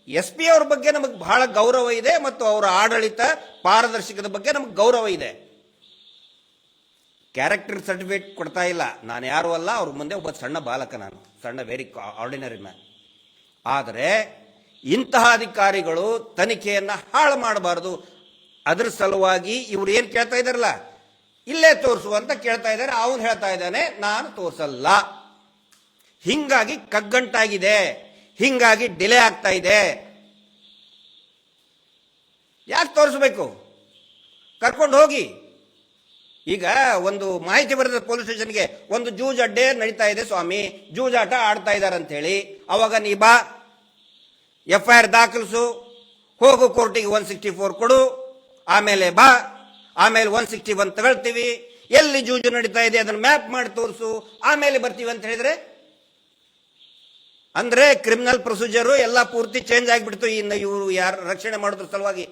ಎಸ್ ಪಿ ಅವ್ರ ಬಗ್ಗೆ ನಮಗೆ ಬಹಳ ಗೌರವ ಇದೆ ಮತ್ತು ಅವರ ಆಡಳಿತ ಪಾರದರ್ಶಕದ ಬಗ್ಗೆ ನಮಗೆ ಗೌರವ ಇದೆ. ಕ್ಯಾರೆಕ್ಟರ್ ಸರ್ಟಿಫಿಕೇಟ್ ಕೊಡ್ತಾ ಇಲ್ಲ, ನಾನು ಯಾರು ಅಲ್ಲ, ಅವ್ರ ಮುಂದೆ ಒಬ್ಬ ಸಣ್ಣ ಬಾಲಕ, ನಾನು ಸಣ್ಣ ವೆರಿ ಆರ್ಡಿನರಿ ಮ್ಯಾನ್. ಆದರೆ ಇಂತಹ ಅಧಿಕಾರಿಗಳು ತನಿಖೆಯನ್ನು ಹಾಳು ಮಾಡಬಾರದು. ಅದರ ಸಲುವಾಗಿ ಇವ್ರು ಏನು ಕೇಳ್ತಾ ಇದ್ದಾರಲ್ಲ, ಇಲ್ಲೇ ತೋರಿಸು ಅಂತ ಕೇಳ್ತಾ ಇದ್ದಾರೆ. ಅವನು ಹೇಳ್ತಾ ಇದ್ದಾನೆ ನಾನು ತೋರಿಸಲ್ಲ. ಹಿಂಗಾಗಿ ಕಗ್ಗಂಟಾಗಿದೆ, ಹಿಂಗಾಗಿ ಡಿಲೇ ಆಗ್ತಾ ಇದೆ. ಯಾಕೆ ತೋರಿಸ್ಬೇಕು? ಕರ್ಕೊಂಡು ಹೋಗಿ. ಈಗ ಒಂದು ಮಾಹಿತಿ ಬರ್ತದೆ ಪೊಲೀಸ್ ಸ್ಟೇಷನ್ಗೆ, ಒಂದು ಜೂಜಡ್ಡೆ ನಡೀತಾ ಇದೆ ಸ್ವಾಮಿ, ಜೂಜಾಟ ಆಡ್ತಾ ಇದ್ದಾರೆ ಅಂತ ಹೇಳಿ. ಅವಾಗ ನೀ ಬಾ, FIR ದಾಖಲಿಸು, ಹೋಗು ಕೋರ್ಟಿಗೆ 164 ಕೊಡು, ಆಮೇಲೆ ಬಾ, ಆಮೇಲೆ 161 ತಗೊಳ್ತೀವಿ, ಎಲ್ಲಿ ಜೂಜು ನಡೀತಾ ಇದೆ ಅದನ್ನು ಮ್ಯಾಪ್ ಮಾಡಿ ತೋರಿಸು, ಆಮೇಲೆ ಬರ್ತೀವಿ ಅಂತ ಹೇಳಿದ್ರೆ, ಅಂದ್ರೆ ಕ್ರಿಮಿನಲ್ ಪ್ರೊಸೀಜರು ಎಲ್ಲ ಪೂರ್ತಿ ಚೇಂಜ್ ಆಗಿಬಿಡ್ತು ಇನ್ನು ಇವರು ಯಾರು ರಕ್ಷಣೆ ಮಾಡೋದ್ರ ಸಲುವಾಗಿ.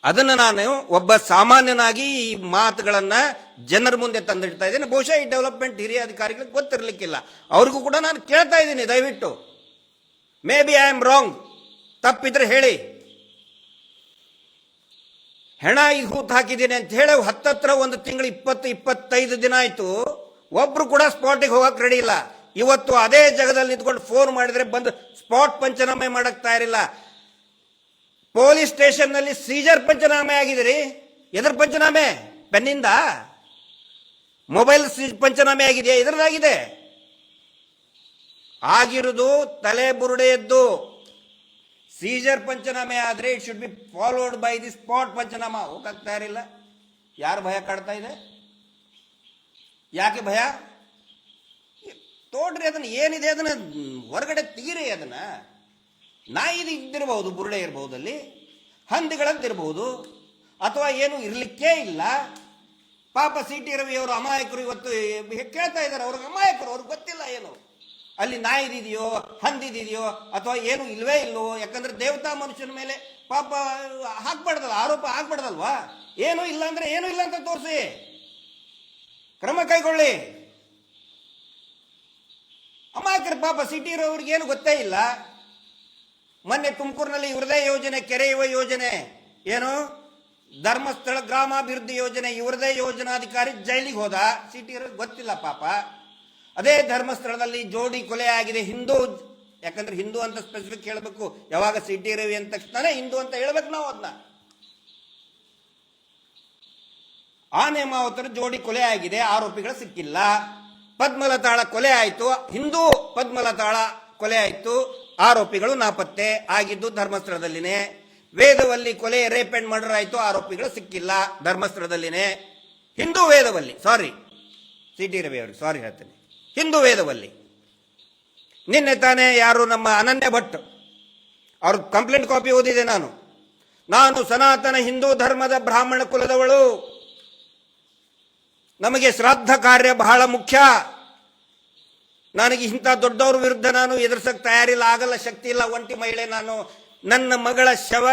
ಅದನ್ನು ನಾನು ಒಬ್ಬ ಸಾಮಾನ್ಯನಾಗಿ ಈ ಮಾತುಗಳನ್ನ ಜನರ ಮುಂದೆ ತಂದಿಡ್ತಾ ಇದ್ದೇನೆ. ಬಹುಶಃ ಈ ಡೆವಲಪ್ಮೆಂಟ್ ಹಿರಿಯ ಅಧಿಕಾರಿಗಳಿಗೆ ಗೊತ್ತಿರಲಿಕ್ಕಿಲ್ಲ. ಅವ್ರಿಗೂ ಕೂಡ ನಾನು ಕೇಳ್ತಾ ಇದ್ದೀನಿ, ದಯವಿಟ್ಟು may be I am wrong, ತಪ್ಪಿದ್ರೆ ಹೇಳಿ. ಹೆಣ ಈಗ ಹೂತು ಹಾಕಿದ್ದೀನಿ ಅಂತ ಹೇಳಿ ಹತ್ತತ್ರ ಒಂದು ತಿಂಗಳು 20-25 ದಿನ ಆಯ್ತು, ಒಬ್ರು ಕೂಡ ಸ್ಪಾಟಿಗೆ ಹೋಗಕ್ಕೆ ರೆಡಿ ಇಲ್ಲ. ಇವತ್ತು ಅದೇ ಜಾಗದಲ್ಲಿ ನಿಂತ್ಕೊಂಡು ಫೋನ್ ಮಾಡಿದ್ರೆ ಬಂದು ಸ್ಪಾಟ್ ಪಂಚನಾಮೆ ಮಾಡಕ್ ತಯಾರಿಲ್ಲ. ಪೊಲೀಸ್ ಸ್ಟೇಷನ್ ನಲ್ಲಿ ಸೀಜರ್ ಪಂಚನಾಮೆ ಆಗಿದ್ರಿ. ಎದ್ರ ಪಂಚನಾಮೆ? ಪೆನ್ನಿಂದ? ಮೊಬೈಲ್ ಪಂಚನಾಮೆ ಆಗಿದೆಯಾ? ಎದ್ರದಾಗಿದೆ? ಆಗಿರುವುದು ತಲೆ ಬುರುಡೆಯದ್ದು. ಸೀಜರ್ ಪಂಚನಾಮೆ ಆದ್ರೆ it should be followed by the spot panchnama. ಹೋಗಕ್ತಾ ಇರಲಿಲ್ಲ. ಯಾರು ಭಯ ಕಾಡ್ತಾ ಇದೆ? ಯಾಕೆ ಭಯ? ತೋಡ್ರಿ ಅದನ್ನ, ಏನಿದೆ ಅದನ್ನ ಹೊರಗಡೆ ತೆಗೀರಿ. ಅದನ್ನ ನಾಯಿದು ಇದ್ದಿರಬಹುದು, ಬುರುಡೆ ಇರಬಹುದು, ಅಲ್ಲಿ ಹಂದಿಗಳಂತಿರಬಹುದು, ಅಥವಾ ಏನು ಇರ್ಲಿಕ್ಕೇ ಇಲ್ಲ. ಪಾಪ CT ರವಿ ಅವರು ಅಮಾಯಕರು ಇವತ್ತು ಕೇಳ್ತಾ ಇದ್ದಾರೆ. ಅವ್ರಿಗೆ ಅಮಾಯಕರು, ಅವ್ರಿಗೆ ಗೊತ್ತಿಲ್ಲ ಏನು ಅಲ್ಲಿ ನಾಯಿದಿದೆಯೋ ಹಂದಿದೆಯೋ ಅಥವಾ ಏನು ಇಲ್ವೇ ಇಲ್ಲವೋ. ಯಾಕಂದ್ರೆ ದೇವತಾ ಮನುಷ್ಯನ ಮೇಲೆ ಪಾಪ ಹಾಕ್ಬಾರ್ದಲ್ಲ, ಆರೋಪ ಹಾಕ್ಬಾರ್ದಲ್ವಾ? ಏನು ಇಲ್ಲ ಅಂದ್ರೆ ಏನು ಇಲ್ಲ ಅಂತ ತೋರಿಸಿ, ಕ್ರಮ ಕೈಗೊಳ್ಳಿ. ಅಮಾಯಕರ ಪಾಪ CT ರವ್ರಿಗೆ ಏನು ಗೊತ್ತೇ ಇಲ್ಲ. ಮೊನ್ನೆ ತುಮಕೂರಿನಲ್ಲಿ ಇವ್ರದೇ ಯೋಜನೆ, ಕೆರೆಯುವ ಯೋಜನೆ, ಏನು ಧರ್ಮಸ್ಥಳ ಗ್ರಾಮಾಭಿವೃದ್ಧಿ ಯೋಜನೆ, ಇವ್ರದೇ ಯೋಜನಾಧಿಕಾರಿ ಜೈಲಿಗೆ ಹೋದ. CT ರವ್ರಿಗೆ ಗೊತ್ತಿಲ್ಲ ಪಾಪ. ಅದೇ ಧರ್ಮಸ್ಥಳದಲ್ಲಿ ಜೋಡಿ ಕೊಲೆ ಆಗಿದೆ. ಹಿಂದೂ, ಯಾಕಂದ್ರೆ ಹಿಂದೂ ಅಂತ ಸ್ಪೆಸಿಫಿಕ್ ಹೇಳಬೇಕು. ಯಾವಾಗ CT ರವಿ ಅಂದ ತಕ್ಷಣ ಹಿಂದೂ ಅಂತ ಹೇಳ್ಬೇಕು ನಾವು ಅದನ್ನ. ಆನೆ ಮಾವತರ ಜೋಡಿ ಕೊಲೆ ಆಗಿದೆ, ಆರೋಪಿಗಳು ಸಿಕ್ಕಿಲ್ಲ. ಪದ್ಮಲತಾಳ ಕೊಲೆ ಆಯಿತು, ಹಿಂದೂ ಪದ್ಮಲತಾಳ ಕೊಲೆ ಆಯಿತು, ಆರೋಪಿಗಳು ನಾಪತ್ತೆ ಆಗಿದ್ದು ಧರ್ಮಸ್ಥಳದಲ್ಲಿನೇ. ವೇದವಲ್ಲಿ ಕೊಲೆ ರೇಪ್ ಅಂಡ್ ಮರ್ಡರ್ ಆಯಿತು, ಆರೋಪಿಗಳು ಸಿಕ್ಕಿಲ್ಲ, ಧರ್ಮಸ್ಥಳದಲ್ಲಿನೇ. ಹಿಂದೂ ವೇದವಲ್ಲಿ, ಸಾರಿ CT ರವಿ ಅವ್ರಿಗೆ ಸಾರಿ ಹೇಳ್ತೇನೆ, ಹಿಂದೂ ವೇದವಲ್ಲಿ. ನಿನ್ನೆ ತಾನೇ ಯಾರು ನಮ್ಮ ಅನನ್ಯ ಭಟ್ ಅವ್ರ ಕಂಪ್ಲೇಂಟ್ ಕಾಪಿ ಓದಿದೆ ನಾನು ಸನಾತನ ಹಿಂದೂ ಧರ್ಮದ ಬ್ರಾಹ್ಮಣ ಕುಲದವಳು, ನಮಗೆ ಶ್ರಾದ್ದ ಕಾರ್ಯ ಬಹಳ ಮುಖ್ಯ, ನನಗೆ ಇಂಥ ದೊಡ್ಡವ್ರ ವಿರುದ್ಧ ನಾನು ಎದುರಿಸಕ್ಕೆ ತಯಾರಿಲ್ಲ, ಆಗಲ್ಲ, ಶಕ್ತಿ ಇಲ್ಲ, ಒಂಟಿ ಮಹಿಳೆ ನಾನು. ನನ್ನ ಮಗಳ ಶವ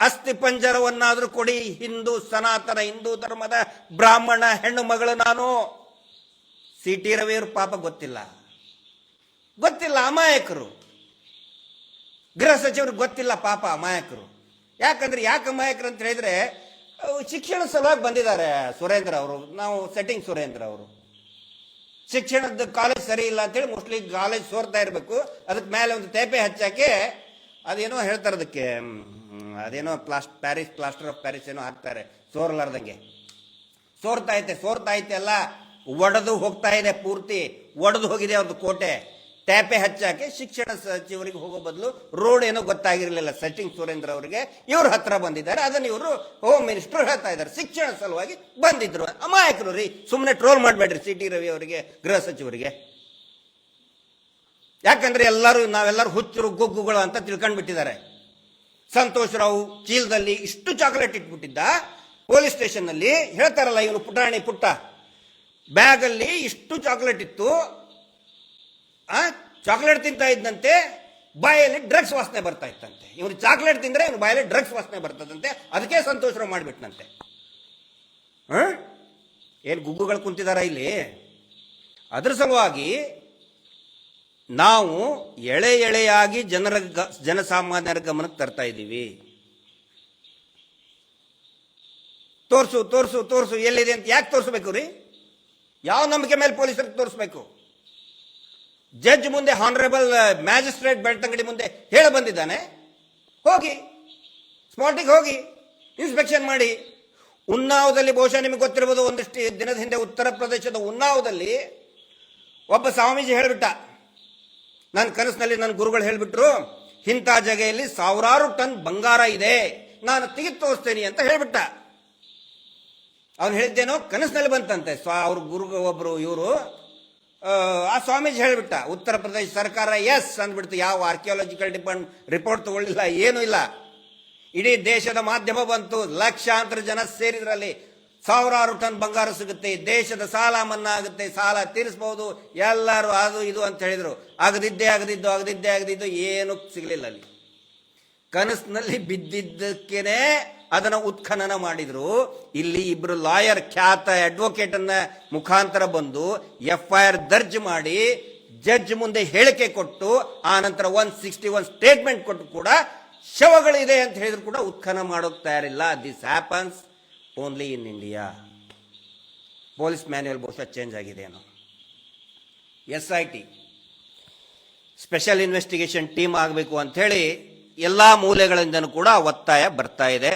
ಅಸ್ಥಿ ಪಂಜರವನ್ನಾದ್ರೂ ಕೊಡಿ, ಹಿಂದೂ ಸನಾತನ ಹಿಂದೂ ಧರ್ಮದ ಬ್ರಾಹ್ಮಣ ಹೆಣ್ಣು ಮಗಳು ನಾನು. CT ರವಿಯವರು ಪಾಪ ಗೊತ್ತಿಲ್ಲ, ಅಮಾಯಕರು. ಗೃಹ ಸಚಿವರು ಗೊತ್ತಿಲ್ಲ ಪಾಪ, ಅಮಾಯಕರು. ಯಾಕಂದ್ರೆ ಯಾಕೆ ಅಮಾಯಕರು ಅಂತ ಹೇಳಿದ್ರೆ, ಶಿಕ್ಷಣ ಸಲುವಾಗಿ ಬಂದಿದ್ದಾರೆ ಸುರೇಂದ್ರ ಅವರು, ನಾವು ಸೆಟ್ಟಿಂಗ್ ಸುರೇಂದ್ರ ಅವರು. ಶಿಕ್ಷಣದ ಕಾಲೇಜ್ ಸರಿ ಇಲ್ಲ ಅಂತೇಳಿ ಮೋಸ್ಟ್ಲಿ ಕಾಲೇಜ್ ಸೋರ್ತಾ ಇರಬೇಕು. ಅದಕ್ಕೆ ಮೇಲೆ ಒಂದು ತೇಪೆ ಹಚ್ಚಾಕೆ ಅದೇನೋ ಹೇಳ್ತಾರೆ, ಅದಕ್ಕೆ ಅದೇನೋ ಪ್ಲಾಸ್ಟರ್ ಆಫ್ ಪ್ಯಾರಿಸ್ ಏನೋ ಹಾಕ್ತಾರೆ, ಸೋರ್ಲಾರ್ದಂಗೆ. ಸೋರ್ತಾ ಐತೆ ಅಲ್ಲ, ಒಡೆದು ಹೋಗ್ತಾ ಇದೆ, ಪೂರ್ತಿ ಒಡೆದು ಹೋಗಿದೆ ಅವ್ರದ್ದು ಕೋಟೆ. ಟ್ಯಾಪೆ ಹಚ್ಚಾಕೆ ಶಿಕ್ಷಣ ಸಚಿವರಿಗೆ ಹೋಗೋ ಬದಲು ರೋಡ್ ಏನೋ ಗೊತ್ತಾಗಿರಲಿಲ್ಲ ಸಚಿನ್ ಸುರೇಂದ್ರ ಅವರಿಗೆ, ಇವ್ರ ಹತ್ರ ಬಂದಿದ್ದಾರೆ. ಅದನ್ನ ಇವರು ಹೋಮ್ ಮಿನಿಸ್ಟರ್ ಹೇಳ್ತಾ ಇದ್ದಾರೆ, ಶಿಕ್ಷಣ ಸಲುವಾಗಿ ಬಂದಿದ್ರು. ಅಮಾಯಕರು ರೀ, ಸುಮ್ಮನೆ ಟ್ರೋಲ್ ಮಾಡಬೇಡ್ರಿ CT ರವಿ ಅವರಿಗೆ, ಗೃಹ ಸಚಿವರಿಗೆ. ಯಾಕಂದ್ರೆ ನಾವೆಲ್ಲರೂ ಹುಚ್ಚರು ಗುಗ್ಗುಗಳು ಅಂತ ತಿಳ್ಕೊಂಡ್ಬಿಟ್ಟಿದ್ದಾರೆ. ಸಂತೋಷ್ ರಾವ್ ಚೀಲದಲ್ಲಿ ಇಷ್ಟು ಚಾಕ್ಲೇಟ್ ಇಟ್ಬಿಟ್ಟಿದ್ದ ಪೊಲೀಸ್ ಸ್ಟೇಷನ್ ನಲ್ಲಿ. ಹೇಳ್ತಾರಲ್ಲ ಇವನು ಪುಟಾಣಿ ಪುಟ್ಟ, ಬ್ಯಾಗ್ ಅಲ್ಲಿ ಇಷ್ಟು ಚಾಕ್ಲೇಟ್ ಇತ್ತು. ಚಾಕ್ಲೇಟ್ ತಿಂತಾ ಇದ್ದಂತೆ ಬಾಯಲ್ಲಿ ಡ್ರಗ್ಸ್ ವಾಸನೆ ಬರ್ತಾ ಇತ್ತಂತೆ. ಇವನು ಚಾಕ್ಲೇಟ್ ತಿಂದ್ರೆ ಇವನು ಬಾಯಲ್ಲಿ ಡ್ರಗ್ಸ್ ವಾಸನೆ ಬರ್ತದಂತೆ, ಅದಕ್ಕೆ ಸಂತೋಷ ಮಾಡಿಬಿಟ್ನಂತೆ. ಏನು ಗುಗ್ಗುಗಳು ಕುಂತಿದಾರ ಇಲ್ಲಿ? ಅದರ ಸಲುವಾಗಿ ನಾವು ಎಳೆ ಎಳೆಯಾಗಿ ಜನಸಾಮಾನ್ಯರ ಗಮನಕ್ಕೆ ತರ್ತಾ ಇದ್ದೀವಿ. ತೋರ್ಸು ತೋರ್ಸು ತೋರ್ಸು ಎಲ್ಲಿದೆ ಅಂತ ಯಾಕೆ ತೋರಿಸ್ಬೇಕು ರೀ? ಯಾವ ನಂಬಿಕೆ ಮೇಲೆ ಪೊಲೀಸರಿಗೆ ತೋರಿಸ್ಬೇಕು? ಜಡ್ಜ್ ಮುಂದೆ, ಹಾನರೇಬಲ್ ಮ್ಯಾಜಿಸ್ಟ್ರೇಟ್ ಬೆಳ್ತಂಗಡಿ ಮುಂದೆ ಹೇಳ ಬಂದಿದ್ದಾನೆ. ಹೋಗಿ ಸ್ಪಾಟಿಗೆ ಹೋಗಿ ಇನ್ಸ್ಪೆಕ್ಷನ್ ಮಾಡಿ. ಉನ್ನಾವದಲ್ಲಿ ಬಹುಶಃ ನಿಮಗೆ ಗೊತ್ತಿರಬಹುದು, ಒಂದಷ್ಟು ದಿನದ ಹಿಂದೆ ಉತ್ತರ ಪ್ರದೇಶದ ಉನ್ನಾವದಲ್ಲಿ ಒಬ್ಬ ಸ್ವಾಮೀಜಿ ಹೇಳಿಬಿಟ್ಟ, ನನ್ನ ಕನಸಿನಲ್ಲಿ ನನ್ನ ಗುರುಗಳು ಹೇಳಿಬಿಟ್ರು, ಇಂಥ ಜಾಗೆಯಲ್ಲಿ ಸಾವಿರಾರು ಟನ್ ಬಂಗಾರ ಇದೆ, ನಾನು ತೆಗೆದು ತೋರಿಸ್ತೇನೆ ಅಂತ ಹೇಳಿಬಿಟ್ಟ. ಅವನು ಹೇಳಿದ್ದೇನೋ ಕನಸಿನಲ್ಲಿ ಬಂತಂತೆ. ಅವ್ರ ಗುರು ಒಬ್ರು ಇವರು ಆ ಸ್ವಾಮೀಜಿ ಹೇಳಿಬಿಟ್ಟ. ಉತ್ತರ ಪ್ರದೇಶ ಸರ್ಕಾರ ಎಸ್ ಅಂದ್ಬಿಡ್ತು. ಯಾವ ಆರ್ಕಿಯಾಲಜಿಕಲ್ ರಿಪೋರ್ಟ್ ತಗೊಳ್ಳಿಲ್ಲ, ಏನೂ ಇಲ್ಲ. ಇಡೀ ದೇಶದ ಮಾಧ್ಯಮ ಬಂತು, ಲಕ್ಷಾಂತರ ಜನ ಸೇರಿದ್ರಲ್ಲಿ. ಸಾವಿರಾರು ಟನ್ ಬಂಗಾರ ಸಿಗುತ್ತೆ, ದೇಶದ ಸಾಲ ಮನ್ನಾ ಆಗುತ್ತೆ, ಸಾಲ ತೀರಿಸಬಹುದು, ಎಲ್ಲರೂ ಅದು ಇದು ಅಂತ ಹೇಳಿದ್ರು. ಆಗದಿದ್ದು ಏನು ಸಿಗಲಿಲ್ಲ. ಅಲ್ಲಿ ಕನಸಿನಲ್ಲಿ ಬಿದ್ದಿದ್ದಕ್ಕೇನೆ ಅದನ್ನು ಉತ್ಖನನ ಮಾಡಿದ್ರು. ಇಲ್ಲಿ ಇಬ್ರು ಲಾಯರ್, ಖ್ಯಾತ ಅಡ್ವೊಕೇಟ್ ಅನ್ನ ಮುಖಾಂತರ ಬಂದು FIR ದರ್ಜ್ ಮಾಡಿ ಜಡ್ಜ್ ಮುಂದೆ ಹೇಳಿಕೆ ಕೊಟ್ಟು, ಆ ನಂತರ 161 ಸ್ಟೇಟ್ಮೆಂಟ್ ಕೊಟ್ಟು ಕೂಡ ಶವಗಳಿದೆ ಅಂತ ಹೇಳಿದ್ರು ಕೂಡ ಉತ್ಖನನ ಮಾಡೋಕೆ ತಯಾರಿಲ್ಲ. This happens only in India. Police manual ಬಹುಶಃ ಚೇಂಜ್ ಆಗಿದೆ ಏನೋ. SIT ಸ್ಪೆಷಲ್ ಇನ್ವೆಸ್ಟಿಗೇಷನ್ ಟೀಮ್ ಆಗಬೇಕು ಅಂತ ಹೇಳಿ ಎಲ್ಲ ಮೂಲೆಗಳಿಂದನೂ ಕೂಡ ಒತ್ತಾಯ ಬರ್ತಾ ಇದೆ.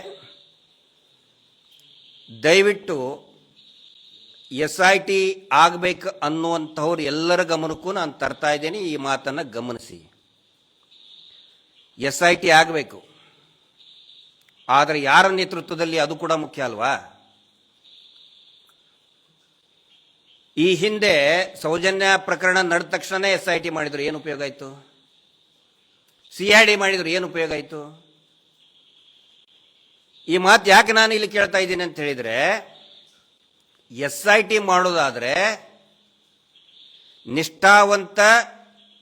ದಯವಿಟ್ಟು SIT ಆಗಬೇಕು ಅನ್ನುವಂಥವ್ರು ಎಲ್ಲರ ಗಮನಕ್ಕೂ ನಾನು ತರ್ತಾ ಇದ್ದೇನೆ. ಈ ಮಾತನ್ನು ಗಮನಿಸಿ. SIT ಆಗಬೇಕು, ಆದರೆ ಯಾರ ನೇತೃತ್ವದಲ್ಲಿ ಅದು ಕೂಡ ಮುಖ್ಯ ಅಲ್ವಾ? ಈ ಹಿಂದೆ ಸೌಜನ್ಯ ಪ್ರಕರಣ ನಡೆದ ತಕ್ಷಣ SIT ಮಾಡಿದ್ರು, ಏನು ಉಪಯೋಗ ಆಯಿತು? CID ಮಾಡಿದ್ರು, ಏನು ಉಪಯೋಗ ಆಯಿತು? ಈ ಮಾತು ಯಾಕೆ ನಾನು ಇಲ್ಲಿ ಕೇಳ್ತಾ ಇದ್ದೀನಿ ಅಂತ ಹೇಳಿದ್ರೆ, SIT ಮಾಡೋದಾದ್ರೆ ನಿಷ್ಠಾವಂತ,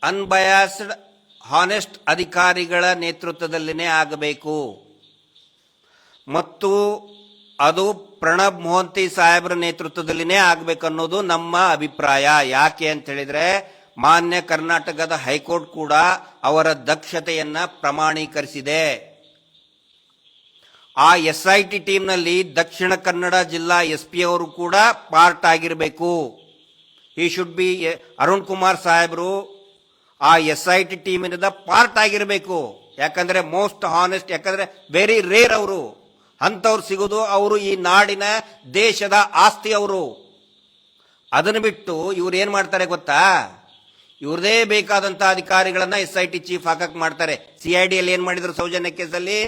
ಅನ್ಬಯಾಸ್ಡ್, ಹಾನೆಸ್ಟ್ ಅಧಿಕಾರಿಗಳ ನೇತೃತ್ವದಲ್ಲಿನೇ ಆಗಬೇಕು. ಮತ್ತು ಅದು ಪ್ರಣಬ್ ಮೊಹಂತಿ ಸಾಹೇಬ್ರ ನೇತೃತ್ವದಲ್ಲಿನೇ ಆಗಬೇಕನ್ನೋದು ನಮ್ಮ ಅಭಿಪ್ರಾಯ. ಯಾಕೆ ಅಂತ ಹೇಳಿದ್ರೆ, ಮಾನ್ಯ ಕರ್ನಾಟಕದ ಹೈಕೋರ್ಟ್ ಕೂಡ ಅವರ ದಕ್ಷತೆಯನ್ನ ಪ್ರಮಾಣೀಕರಿಸಿದೆ. ಆ SIT ಟೀಮ್ನಲ್ಲಿ ದಕ್ಷಿಣ ಕನ್ನಡ ಜಿಲ್ಲಾ SP ಅವರು ಕೂಡ ಪಾರ್ಟ್ ಆಗಿರಬೇಕು. ಈ ಶುಡ್ ಬಿ ಅರುಣ್ ಕುಮಾರ್ ಸಾಹೇಬರು ಆ SIT ಟೀಮಿನಿಂದ ಪಾರ್ಟ್ ಆಗಿರಬೇಕು. ಯಾಕಂದ್ರೆ ಮೋಸ್ಟ್ ಹಾನೆಸ್ಟ್, ಯಾಕಂದ್ರೆ ವೆರಿ ರೇರ್ ಅವರು, ಅಂಥವ್ರು ಸಿಗೋದು. ಅವರು ಈ ನಾಡಿನ, ದೇಶದ ಆಸ್ತಿ ಅವರು. ಅದನ್ನು ಬಿಟ್ಟು ಇವ್ರು ಏನ್ ಮಾಡ್ತಾರೆ ಗೊತ್ತಾ? ಇವ್ರದೇ ಬೇಕಾದಂತ ಅಧಿಕಾರಿಗಳನ್ನ SIT ಚೀಫ್ ಹಾಕಕ್ ಮಾಡ್ತಾರೆ. CID ಅಲ್ಲಿ ಏನ್ ಮಾಡಿದ್ರು ಸೌಜನ್ಯ ಕೇಸಲ್ಲಿ?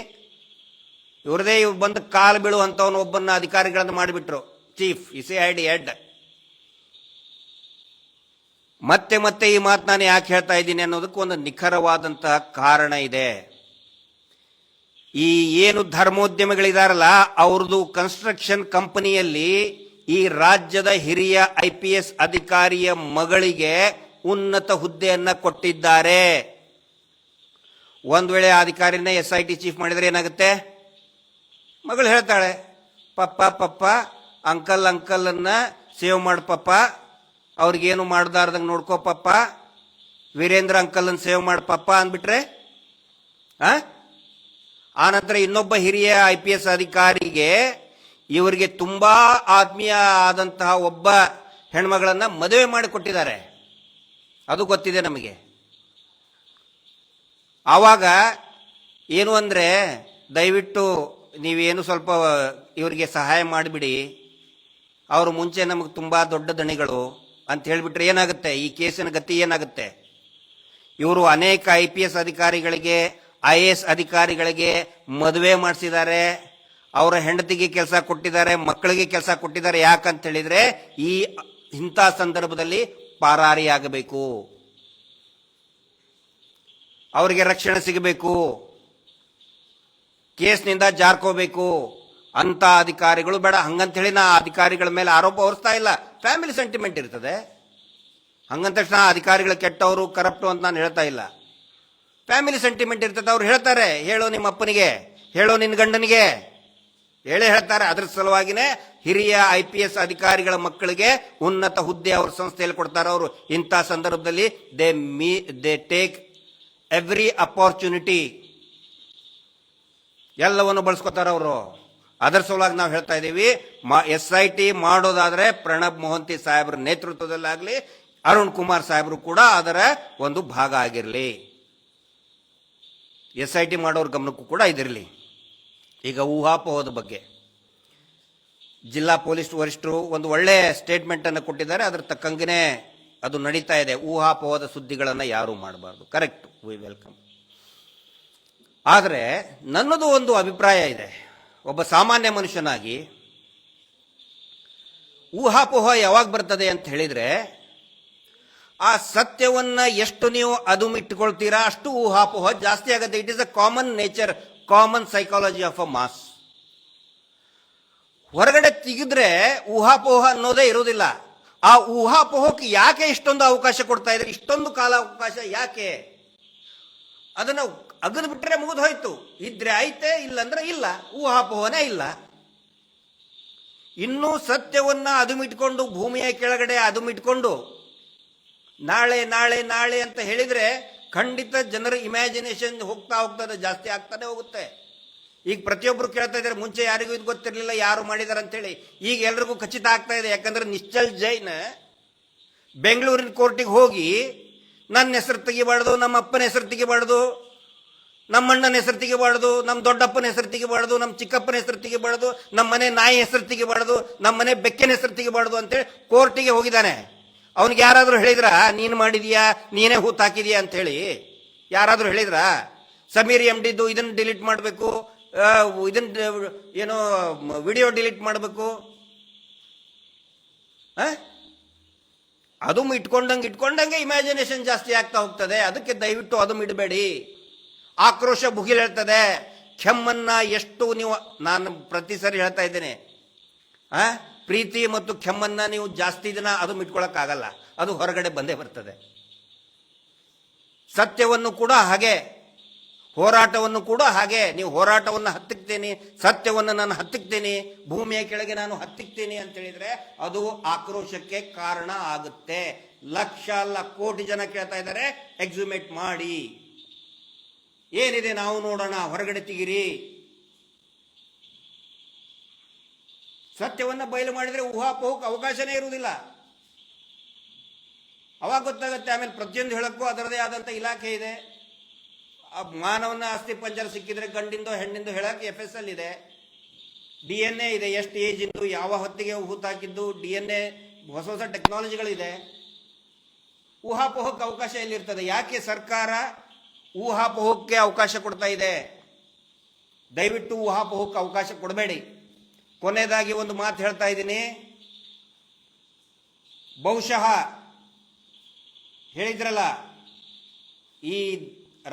ಇವ್ರದೇ ಇವ್ರು ಬಂದು ಕಾಲು ಬೀಳುವಂತವನು ಒಬ್ಬನ ಅಧಿಕಾರಿಗಳನ್ನ ಮಾಡಿಬಿಟ್ರು ಚೀಫ್, CID ಹೆಡ್. ಮತ್ತೆ ಮತ್ತೆ ಈ ಮಾತು ನಾನು ಯಾಕೆ ಹೇಳ್ತಾ ಇದ್ದೀನಿ ಅನ್ನೋದಕ್ಕೆ ಒಂದು ನಿಖರವಾದಂತಹ ಕಾರಣ ಇದೆ. ಈ ಏನು ಧರ್ಮೋದ್ಯಮಿಗಳಿದಾರಲ್ಲ, ಅವ್ರದ್ದು ಕನ್ಸ್ಟ್ರಕ್ಷನ್ ಕಂಪನಿಯಲ್ಲಿ ಈ ರಾಜ್ಯದ ಹಿರಿಯ IPS ಅಧಿಕಾರಿಯ ಮಗಳಿಗೆ ಉನ್ನತ ಹುದ್ದೆಯನ್ನ ಕೊಟ್ಟಿದ್ದಾರೆ. ಒಂದ್ ವೇಳೆ ಅಧಿಕಾರಿನ SIT ಚೀಫ್ ಮಾಡಿದ್ರೆ ಏನಾಗುತ್ತೆ? ಮಗಳು ಹೇಳ್ತಾಳೆ, ಪಪ್ಪ ಅಂಕಲ್ ಅನ್ನ ಸೇವ್ ಮಾಡು ಪಪ್ಪ, ಅವ್ರಿಗೇನು ಮಾಡ್ದಾರ್ದಂಗೆ ನೋಡ್ಕೋ ಪಪ್ಪ, ವೀರೇಂದ್ರ ಅಂಕಲ್ ಸೇವ್ ಮಾಡು ಪಪ್ಪ ಅಂದ್ಬಿಟ್ರೆ, ಆನಂತರ ಇನ್ನೊಬ್ಬ ಹಿರಿಯ IPS ಅಧಿಕಾರಿಗೆ ಇವರಿಗೆ ತುಂಬಾ ಆತ್ಮೀಯ ಆದಂತಹ ಒಬ್ಬ ಹೆಣ್ಮಗಳನ್ನ ಮದುವೆ ಮಾಡಿಕೊಟ್ಟಿದ್ದಾರೆ. ಅದು ಗೊತ್ತಿದೆ ನಮಗೆ. ಆವಾಗ ಏನು ಅಂದ್ರೆ, ದಯವಿಟ್ಟು ನೀವೇನು ಸ್ವಲ್ಪ ಇವರಿಗೆ ಸಹಾಯ ಮಾಡಿಬಿಡಿ, ಅವರು ಮುಂಚೆ ನಮಗೆ ತುಂಬಾ ದೊಡ್ಡ ದಣಿಗಳು ಅಂತ ಹೇಳಿಬಿಟ್ರೆ ಏನಾಗುತ್ತೆ? ಈ ಕೇಸಿನ ಗತಿ ಏನಾಗುತ್ತೆ? ಇವರು ಅನೇಕ IPS ಅಧಿಕಾರಿಗಳಿಗೆ, IAS ಅಧಿಕಾರಿಗಳಿಗೆ ಮದುವೆ ಮಾಡಿಸಿದ್ದಾರೆ, ಅವರ ಹೆಂಡತಿಗೆ ಕೆಲಸ ಕೊಟ್ಟಿದ್ದಾರೆ, ಮಕ್ಕಳಿಗೆ ಕೆಲಸ ಕೊಟ್ಟಿದ್ದಾರೆ. ಯಾಕಂತ ಹೇಳಿದ್ರೆ ಈ ಇಂಥ ಸಂದರ್ಭದಲ್ಲಿ ಪಾರಾರಿಯಾಗಬೇಕು, ಅವರಿಗೆ ರಕ್ಷಣೆ ಸಿಗಬೇಕು, ಕೇಸ್ನಿಂದ ಜಾರ್ಕೋಬೇಕು ಅಂತ ಅಧಿಕಾರಿಗಳು ಬೇಡ. ಹಂಗಂತ ಹೇಳಿ ನಾ ಅಧಿಕಾರಿಗಳ ಮೇಲೆ ಆರೋಪ ಹೊರಿಸ್ತಾ ಇಲ್ಲ. ಫ್ಯಾಮಿಲಿ ಸೆಂಟಿಮೆಂಟ್ ಇರ್ತದೆ. ಹಂಗಂತ ತಕ್ಷಣ ಅಧಿಕಾರಿಗಳು ಕೆಟ್ಟವರು, ಕರಪ್ಟು ಅಂತ ನಾನು ಹೇಳ್ತಾ ಇಲ್ಲ. ಫ್ಯಾಮಿಲಿ ಸೆಂಟಿಮೆಂಟ್ ಇರ್ತದೆ. ಅವ್ರು ಹೇಳ್ತಾರೆ, ಹೇಳೋ ನಿಮ್ಮ ಅಪ್ಪನಿಗೆ, ಹೇಳೋ ನಿನ್ನ ಗಂಡನಿಗೆ, ಹೇಳೇ ಹೇಳ್ತಾರೆ. ಅದ್ರ ಸಲುವಾಗಿನೇ ಹಿರಿಯ IPS ಅಧಿಕಾರಿಗಳ ಮಕ್ಕಳಿಗೆ ಉನ್ನತ ಹುದ್ದೆ ಅವ್ರ ಸಂಸ್ಥೆಯಲ್ಲಿ ಕೊಡ್ತಾರೆ. ಅವರು ಇಂಥ ಸಂದರ್ಭದಲ್ಲಿ ದೇ ಟೇಕ್ ಎವ್ರಿ ಅಪಾರ್ಚುನಿಟಿ, ಎಲ್ಲವನ್ನು ಬಳಸ್ಕೊತಾರೆ ಅವರು. ಅದರ ಸಲುವಾಗಿ ನಾವು ಹೇಳ್ತಾ ಇದ್ದೀವಿ, SIT ಮಾಡೋದಾದ್ರೆ ಪ್ರಣಬ್ ಮೊಹಂತಿ ಸಾಹೇಬ್ರ ನೇತೃತ್ವದಲ್ಲಾಗಲಿ, ಅರುಣ್ ಕುಮಾರ್ ಸಾಹೇಬರು ಕೂಡ ಅದರ ಒಂದು ಭಾಗ ಆಗಿರಲಿ. SIT ಮಾಡೋರ ಗಮನಕ್ಕೂ ಕೂಡ ಇದಿರಲಿ. ಈಗ ಊಹಾಪೋಹದ ಬಗ್ಗೆ ಜಿಲ್ಲಾ ಪೊಲೀಸ್ ವರಿಷ್ಠರು ಒಂದು ಒಳ್ಳೆ ಸ್ಟೇಟ್ಮೆಂಟ್ ಅನ್ನು ಕೊಟ್ಟಿದ್ದಾರೆ. ಅದ್ರ ತಕ್ಕಂಗೆ ಅದು ನಡೀತಾ ಇದೆ. ಊಹಾಪೋಹದ ಸುದ್ದಿಗಳನ್ನು ಯಾರೂ ಮಾಡಬಾರ್ದು, ಕರೆಕ್ಟ್, ವಿ ವೆಲ್ಕಮ್. ಆದರೆ ನನ್ನದು ಒಂದು ಅಭಿಪ್ರಾಯ ಇದೆ, ಒಬ್ಬ ಸಾಮಾನ್ಯ ಮನುಷ್ಯನಾಗಿ ಊಹಾಪೋಹ ಯಾವಾಗ ಬರ್ತದೆ ಅಂತ ಹೇಳಿದ್ರೆ, ಆ ಸತ್ಯವನ್ನ ಎಷ್ಟು ನೀವು ಅದುಮಿಟ್ಟುಕೊಳ್ತೀರಾ ಅಷ್ಟು ಊಹಾಪೋಹ ಜಾಸ್ತಿ ಆಗುತ್ತೆ. It is a common nature, common psychology of a mass. ಹೊರಗಡೆ ತೆಗೆದ್ರೆ ಊಹಾಪೋಹ ಅನ್ನೋದೇ ಇರೋದಿಲ್ಲ. ಆ ಊಹಾಪೋಹಕ್ಕೆ ಯಾಕೆ ಇಷ್ಟೊಂದು ಅವಕಾಶ ಕೊಡ್ತಾ ಇದ್ರೆ, ಇಷ್ಟೊಂದು ಕಾಲ ಅವಕಾಶ ಯಾಕೆ? ಅದನ್ನು ಅಗದು ಬಿಟ್ಟರೆ ಮುಗಿದು ಹೋಯ್ತು. ಇದ್ರೆ ಐತೆ, ಇಲ್ಲಂದ್ರೆ ಇಲ್ಲ, ಊಹಾಪೋಹನೇ ಇಲ್ಲ. ಇನ್ನೂ ಸತ್ಯವನ್ನ ಅದುಮಿಟ್ಕೊಂಡು ಭೂಮಿಯ ಕೆಳಗಡೆ ಅದುಮಿಟ್ಕೊಂಡು ನಾಳೆ ನಾಳೆ ನಾಳೆ ಅಂತ ಹೇಳಿದ್ರೆ ಖಂಡಿತ ಜನರ ಇಮ್ಯಾಜಿನೇಷನ್ ಹೋಗ್ತಾ ಹೋಗ್ತದೆ, ಜಾಸ್ತಿ ಆಗ್ತಾನೆ ಹೋಗುತ್ತೆ. ಈಗ ಪ್ರತಿಯೊಬ್ಬರು ಕೇಳ್ತಾ ಇದ್ದಾರೆ, ಮುಂಚೆ ಯಾರಿಗೂ ಇದು ಗೊತ್ತಿರಲಿಲ್ಲ, ಯಾರು ಮಾಡಿದಾರೆ ಅಂತೇಳಿ. ಈಗ ಎಲ್ರಿಗೂ ಖಚಿತ ಆಗ್ತಾ ಇದೆ. ಯಾಕಂದ್ರೆ ನಿಶ್ಚಲ್ ಜೈನ್ ಬೆಂಗಳೂರಿನ ಕೋರ್ಟಿಗೆ ಹೋಗಿ ನನ್ನ ಹೆಸರು ತೆಗಿಬಾರ್ದು, ನಮ್ಮ ಅಪ್ಪನ ಹೆಸರು ತೆಗಿಬಾರ್ದು, ನಮ್ಮ ಅಣ್ಣನ ಹೆಸರು ತೆಗಿಬಾರ್ದು, ನಮ್ಮ ದೊಡ್ಡಪ್ಪನ ಹೆಸರು ತೆಗಿಬಾರ್ದು, ನಮ್ಮ ಚಿಕ್ಕಪ್ಪನ ಹೆಸರು ತೆಗಿಬಾರ್ದು, ನಮ್ಮ ಮನೆ ನಾಯಿ ಹೆಸರು ತೆಗಿಬಾರ್ದು, ನಮ್ಮ ಮನೆ ಬೆಕ್ಕಿನ ಹೆಸರು ತೆಗಿಬಾರ್ದು ಅಂತೇಳಿ ಕೋರ್ಟಿಗೆ ಹೋಗಿದ್ದಾನೆ. ಅವನಿಗೆ ಯಾರಾದರೂ ಹೇಳಿದ್ರ ನೀನು ಮಾಡಿದೀಯಾ, ನೀನೇ ಹೂತ್ ಹಾಕಿದೀಯಾ ಅಂತ ಹೇಳಿ ಯಾರಾದರೂ ಹೇಳಿದ್ರ? ಸಮೀರ್ MD ಇದನ್ನ ಡಿಲೀಟ್ ಮಾಡಬೇಕು, ಇದನ್ನ ಏನೋ ವಿಡಿಯೋ ಡಿಲೀಟ್ ಮಾಡಬೇಕು, ಅದು ಇಟ್ಕೊಂಡಂಗೆ ಇಮ್ಯಾಜಿನೇಷನ್ ಜಾಸ್ತಿ ಆಗ್ತಾ ಹೋಗ್ತದೆ. ಅದಕ್ಕೆ ದಯವಿಟ್ಟು ಅದು ಇಡಬೇಡಿ. ಆಕ್ರೋಶ ಭುಗಿಲೇಳ್ತದೆ. ಕೆಮ್ಮನ್ನ ಎಷ್ಟು ನೀವು, ನಾನು ಪ್ರತಿ ಸರಿ ಹೇಳ್ತಾ ಇದ್ದೇನೆ, ಪ್ರೀತಿ ಮತ್ತು ಕೆಮ್ಮನ್ನ ನೀವು ಜಾಸ್ತಿ ದಿನ ಅದು ಇಟ್ಕೊಳ್ಳೋಕ್ಕಾಗಲ್ಲ, ಅದು ಹೊರಗಡೆ ಬಂದೇ ಬರ್ತದೆ. ಸತ್ಯವನ್ನು ಕೂಡ ಹಾಗೆ, ಹೋರಾಟವನ್ನು ಕೂಡ ಹಾಗೆ. ನೀವು ಹೋರಾಟವನ್ನು ಹತ್ತಿಕ್ತೇನೆ, ಸತ್ಯವನ್ನು ನಾನು ಹತ್ತಿಕ್ತೇನೆ, ಭೂಮಿಯ ಕೆಳಗೆ ನಾನು ಹತ್ತಿಕ್ತೇನೆ ಅಂತ ಹೇಳಿದ್ರೆ ಅದು ಆಕ್ರೋಶಕ್ಕೆ ಕಾರಣ ಆಗುತ್ತೆ. ಲಕ್ಷ ಅಲ್ಲ ಕೋಟಿ ಜನ ಕೇಳ್ತಾ ಇದ್ದಾರೆ, ಎಕ್ಸಿಮೇಟ್ ಮಾಡಿ, ಏನಿದೆ ನಾವು ನೋಡೋಣ, ಹೊರಗಡೆ ತೆಗಿರಿ. ಸತ್ಯವನ್ನ ಬಯಲು ಮಾಡಿದ್ರೆ ಊಹಾಪೋಹಕ್ಕೆ ಅವಕಾಶನೇ ಇರುವುದಿಲ್ಲ. ಅವಾಗ ಗೊತ್ತಾಗುತ್ತೆ. ಆಮೇಲೆ ಪ್ರತಿಯೊಂದು ಹೇಳಕ್ಕೂ ಅದರದೇ ಆದಂಥ ಇಲಾಖೆ ಇದೆ. ಮಾನವನ ಅಸ್ಥಿ ಪಂಜರ ಸಿಕ್ಕಿದ್ರೆ ಗಂಡಿಂದೋ ಹೆಣ್ಣಿಂದೋ ಹೇಳಕ್ಕೆ FSL ಇದೆ, DNA ಇದೆ, ಎಷ್ಟು ಏಜ್ ಇಂದು, ಯಾವ ಹೊತ್ತಿಗೆ ಹೂತಾಕಿದ್ದು DNA, ಹೊಸ ಹೊಸ ಟೆಕ್ನಾಲಜಿಗಳಿದೆ. ಊಹಾಪೋಹಕ್ಕೆ ಅವಕಾಶ ಎಲ್ಲಿರ್ತದೆ? ಯಾಕೆ ಸರ್ಕಾರ ಊಹಾಪೋಹಕ್ಕೆ ಅವಕಾಶ ಕೊಡ್ತಾ ಇದೆ? ದಯವಿಟ್ಟು ಊಹಾಪೋಹಕ್ಕೆ ಅವಕಾಶ ಕೊಡಬೇಡಿ. ಕೊನೆಯದಾಗಿ ಒಂದು ಮಾತು ಹೇಳ್ತಾ ಇದ್ದೀನಿ. ಬಹುಶಃ ಹೇಳಿದ್ರಲ್ಲ, ಈ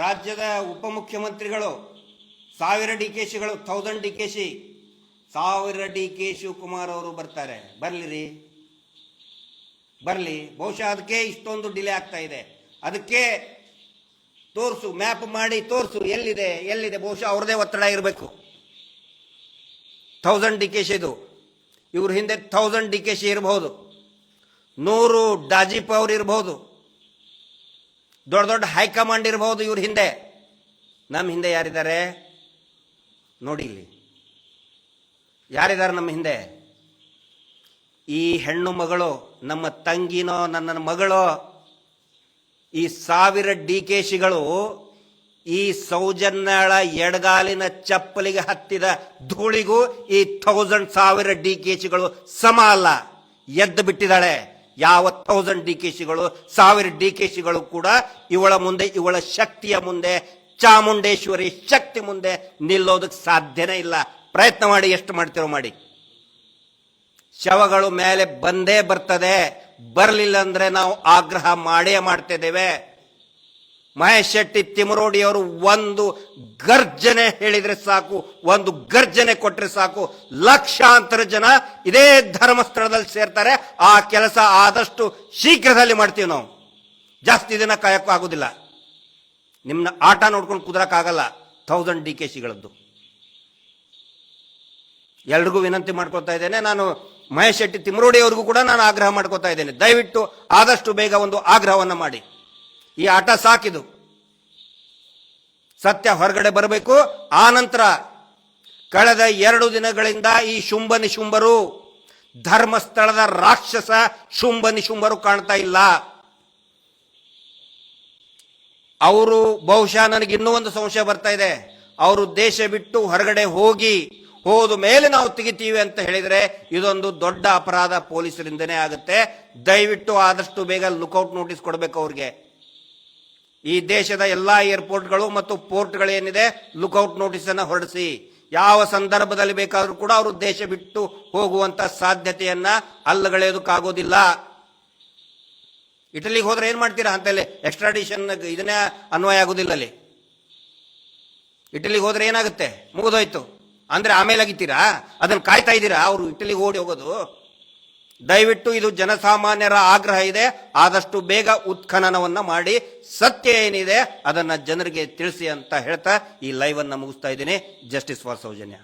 ರಾಜ್ಯದ ಉಪಮುಖ್ಯಮಂತ್ರಿಗಳು 1000 DKಶಿಗಳು, 1000 DKಶಿ, 1000 DK ಶಿವಕುಮಾರ್ ಅವರು ಬರ್ತಾರೆ. ಬರ್ಲಿರಿ, ಬರಲಿ. ಬಹುಶಃ ಅದಕ್ಕೆ ಇಷ್ಟೊಂದು ಡಿಲೇ ಆಗ್ತಾ ಇದೆ. ಅದಕ್ಕೆ ತೋರಿಸು, ಮ್ಯಾಪ್ ಮಾಡಿ ತೋರಿಸು, ಎಲ್ಲಿದೆ ಎಲ್ಲಿದೆ. ಬಹುಶಃ ಅವ್ರದೇ ಒತ್ತಡ ಇರಬೇಕು. 1000 DKಶಿದು, ಇವ್ರ ಹಿಂದೆ 1000 DKಶಿ ಇರಬಹುದು, 100 ಡಾಜಿಪ್ ಅವ್ರು ಇರಬಹುದು, ದೊಡ್ಡ ದೊಡ್ಡ ಹೈಕಮಾಂಡ್ ಇರಬಹುದು ಇವ್ರ ಹಿಂದೆ. ನಮ್ಮ ಹಿಂದೆ ಯಾರಿದ್ದಾರೆ ನೋಡಿ, ಇಲ್ಲಿ ಯಾರಿದ್ದಾರೆ ನಮ್ಮ ಹಿಂದೆ? ಈ ಹೆಣ್ಣು ಮಗಳು, ನಮ್ಮ ತಂಗಿನೋ ನನ್ನ ಮಗಳೋ, ಈ 1000 DKಶಿಗಳು ಈ ಸೌಜನ್ಯಳ ಎಡಗಾಲಿನ ಚಪ್ಪಲಿಗೆ ಹತ್ತಿದ ಧೂಳಿಗೂ ಈ 1000 DKಶಿಗಳು ಸಮ ಅಲ್ಲ. ಎದ್ದು ಬಿಟ್ಟಿದ್ದಾಳೆ. ಯಾವ 1000 DKಶಿಗಳು, 1000 DKಶಿಗಳು ಕೂಡ ಇವಳ ಮುಂದೆ, ಇವಳ ಶಕ್ತಿಯ ಮುಂದೆ, ಚಾಮುಂಡೇಶ್ವರಿ ಶಕ್ತಿ ಮುಂದೆ ನಿಲ್ಲೋದಕ್ಕೆ ಸಾಧ್ಯನೇ ಇಲ್ಲ. ಪ್ರಯತ್ನ ಮಾಡಿ, ಎಷ್ಟು ಮಾಡ್ತಿರೋ ಮಾಡಿ. ಶವಗಳು ಮೇಲೆ ಬಂದೇ ಬರ್ತದೆ. ಬರಲಿಲ್ಲ ಅಂದ್ರೆ ನಾವು ಆಗ್ರಹ ಮಾಡೇ ಮಾಡ್ತಿದ್ದೇವೆ. ಮಹೇಶ್ ಶೆಟ್ಟಿ ತಿಮರೋಡಿ ಅವರು ಒಂದು ಗರ್ಜನೆ ಹೇಳಿದ್ರೆ ಸಾಕು, ಒಂದು ಗರ್ಜನೆ ಕೊಟ್ರೆ ಸಾಕು, ಲಕ್ಷಾಂತರ ಜನ ಇದೇ ಧರ್ಮಸ್ಥಳದಲ್ಲಿ ಸೇರ್ತಾರೆ. ಆ ಕೆಲಸ ಆದಷ್ಟು ಶೀಘ್ರದಲ್ಲಿ ಮಾಡ್ತೀವಿ ನಾವು. ಜಾಸ್ತಿ ದಿನ ಕಾಯಕ್ಕೂ ಆಗುದಿಲ್ಲ. ನಿಮ್ನ ಆಟ ನೋಡ್ಕೊಂಡು ಕುದುರಕ್ಕಾಗಲ್ಲ 1000 DKಶಿಗಳದ್ದು. ಎಲ್ರಿಗೂ ವಿನಂತಿ ಮಾಡ್ಕೊತಾ ಇದ್ದೇನೆ. ನಾನು ಮಹೇಶ್ ಶೆಟ್ಟಿ ತಿಮ್ರೋಡಿ ಅವ್ರಿಗೂ ಕೂಡ ನಾನು ಆಗ್ರಹ ಮಾಡ್ಕೊತಾ ಇದ್ದೇನೆ, ದಯವಿಟ್ಟು ಆದಷ್ಟು ಬೇಗ ಒಂದು ಆಗ್ರಹವನ್ನು ಮಾಡಿ. ಈ ಆಟ ಸಾಕಿದು, ಸತ್ಯ ಹೊರಗಡೆ ಬರಬೇಕು. ಆ ನಂತರ ಕಳೆದ 2 ದಿನಗಳಿಂದ ಈ ಶುಂಭ ನಿಶುಂಭರು, ಧರ್ಮಸ್ಥಳದ ರಾಕ್ಷಸ ಶುಂಭ ನಿಶುಂಭರು ಕಾಣ್ತಾ ಇಲ್ಲ. ಅವರು ಬಹುಶಃ ನನಗೆ ಇನ್ನೂ ಒಂದು ಸಂಶಯ ಬರ್ತಾ ಇದೆ, ಅವರು ದೇಶ ಬಿಟ್ಟು ಹೊರಗಡೆ ಹೋದ ಮೇಲೆ ನಾವು ತೆಗಿತೀವಿ ಅಂತ ಹೇಳಿದ್ರೆ ಇದೊಂದು ದೊಡ್ಡ ಅಪರಾಧ ಪೊಲೀಸರಿಂದನೇ ಆಗುತ್ತೆ. ದಯವಿಟ್ಟು ಆದಷ್ಟು ಬೇಗ ಲುಕೌಟ್ ನೋಟಿಸ್ ಕೊಡಬೇಕು ಅವ್ರಿಗೆ. ಈ ದೇಶದ ಎಲ್ಲಾ ಏರ್ಪೋರ್ಟ್ಗಳು ಮತ್ತು ಪೋರ್ಟ್ಗಳೇನಿದೆ ಲುಕೌಟ್ ನೋಟಿಸ್ ಅನ್ನ ಹೊರಡಿಸಿ, ಯಾವ ಸಂದರ್ಭದಲ್ಲಿ ಬೇಕಾದ್ರೂ ಕೂಡ ಅವರು ದೇಶ ಬಿಟ್ಟು ಹೋಗುವಂತ ಸಾಧ್ಯತೆಯನ್ನ ಅಲ್ಲಗಳೆಯೋದಕ್ಕಾಗೋದಿಲ್ಲ. ಇಟಲಿಗೆ ಹೋದ್ರೆ ಏನ್ ಮಾಡ್ತೀರಾ ಅಂತೇಳಿ ಎಕ್ಸ್ಟ್ರಾಡಿಷನ್ ಇದನ್ನೇ ಅನ್ವಯ ಆಗುದಿಲ್ಲ. ಅಲ್ಲಿ ಇಟಲಿಗೆ ಹೋದ್ರೆ ಏನಾಗುತ್ತೆ, ಮುಗಿದೋಯ್ತು ಅಂದ್ರೆ ಆಮೇಲೆ ಆಗಿತ್ತೀರಾ, ಅದನ್ನ ಕಾಯ್ತಾ ಇದ್ದೀರಾ ಅವರು ಇಟಲಿಗೆ ಓಡಿ ಹೋಗೋದು? ದಯವಿಟ್ಟು ಇದು ಜನಸಾಮಾನ್ಯರ ಆಗ್ರಹ ಇದೆ, ಆದಷ್ಟು ಬೇಗ ಉತ್ಖನನವನ್ನ ಮಾಡಿ ಸತ್ಯ ಏನಿದೆ ಅದನ್ನ ಜನರಿಗೆ ತಿಳಿಸಿ ಅಂತ ಹೇಳ್ತಾ ಈ ಲೈವ್ ಅನ್ನ ಮುಗಿಸ್ತಾ ಇದ್ದೀನಿ. Justice for Soujanya.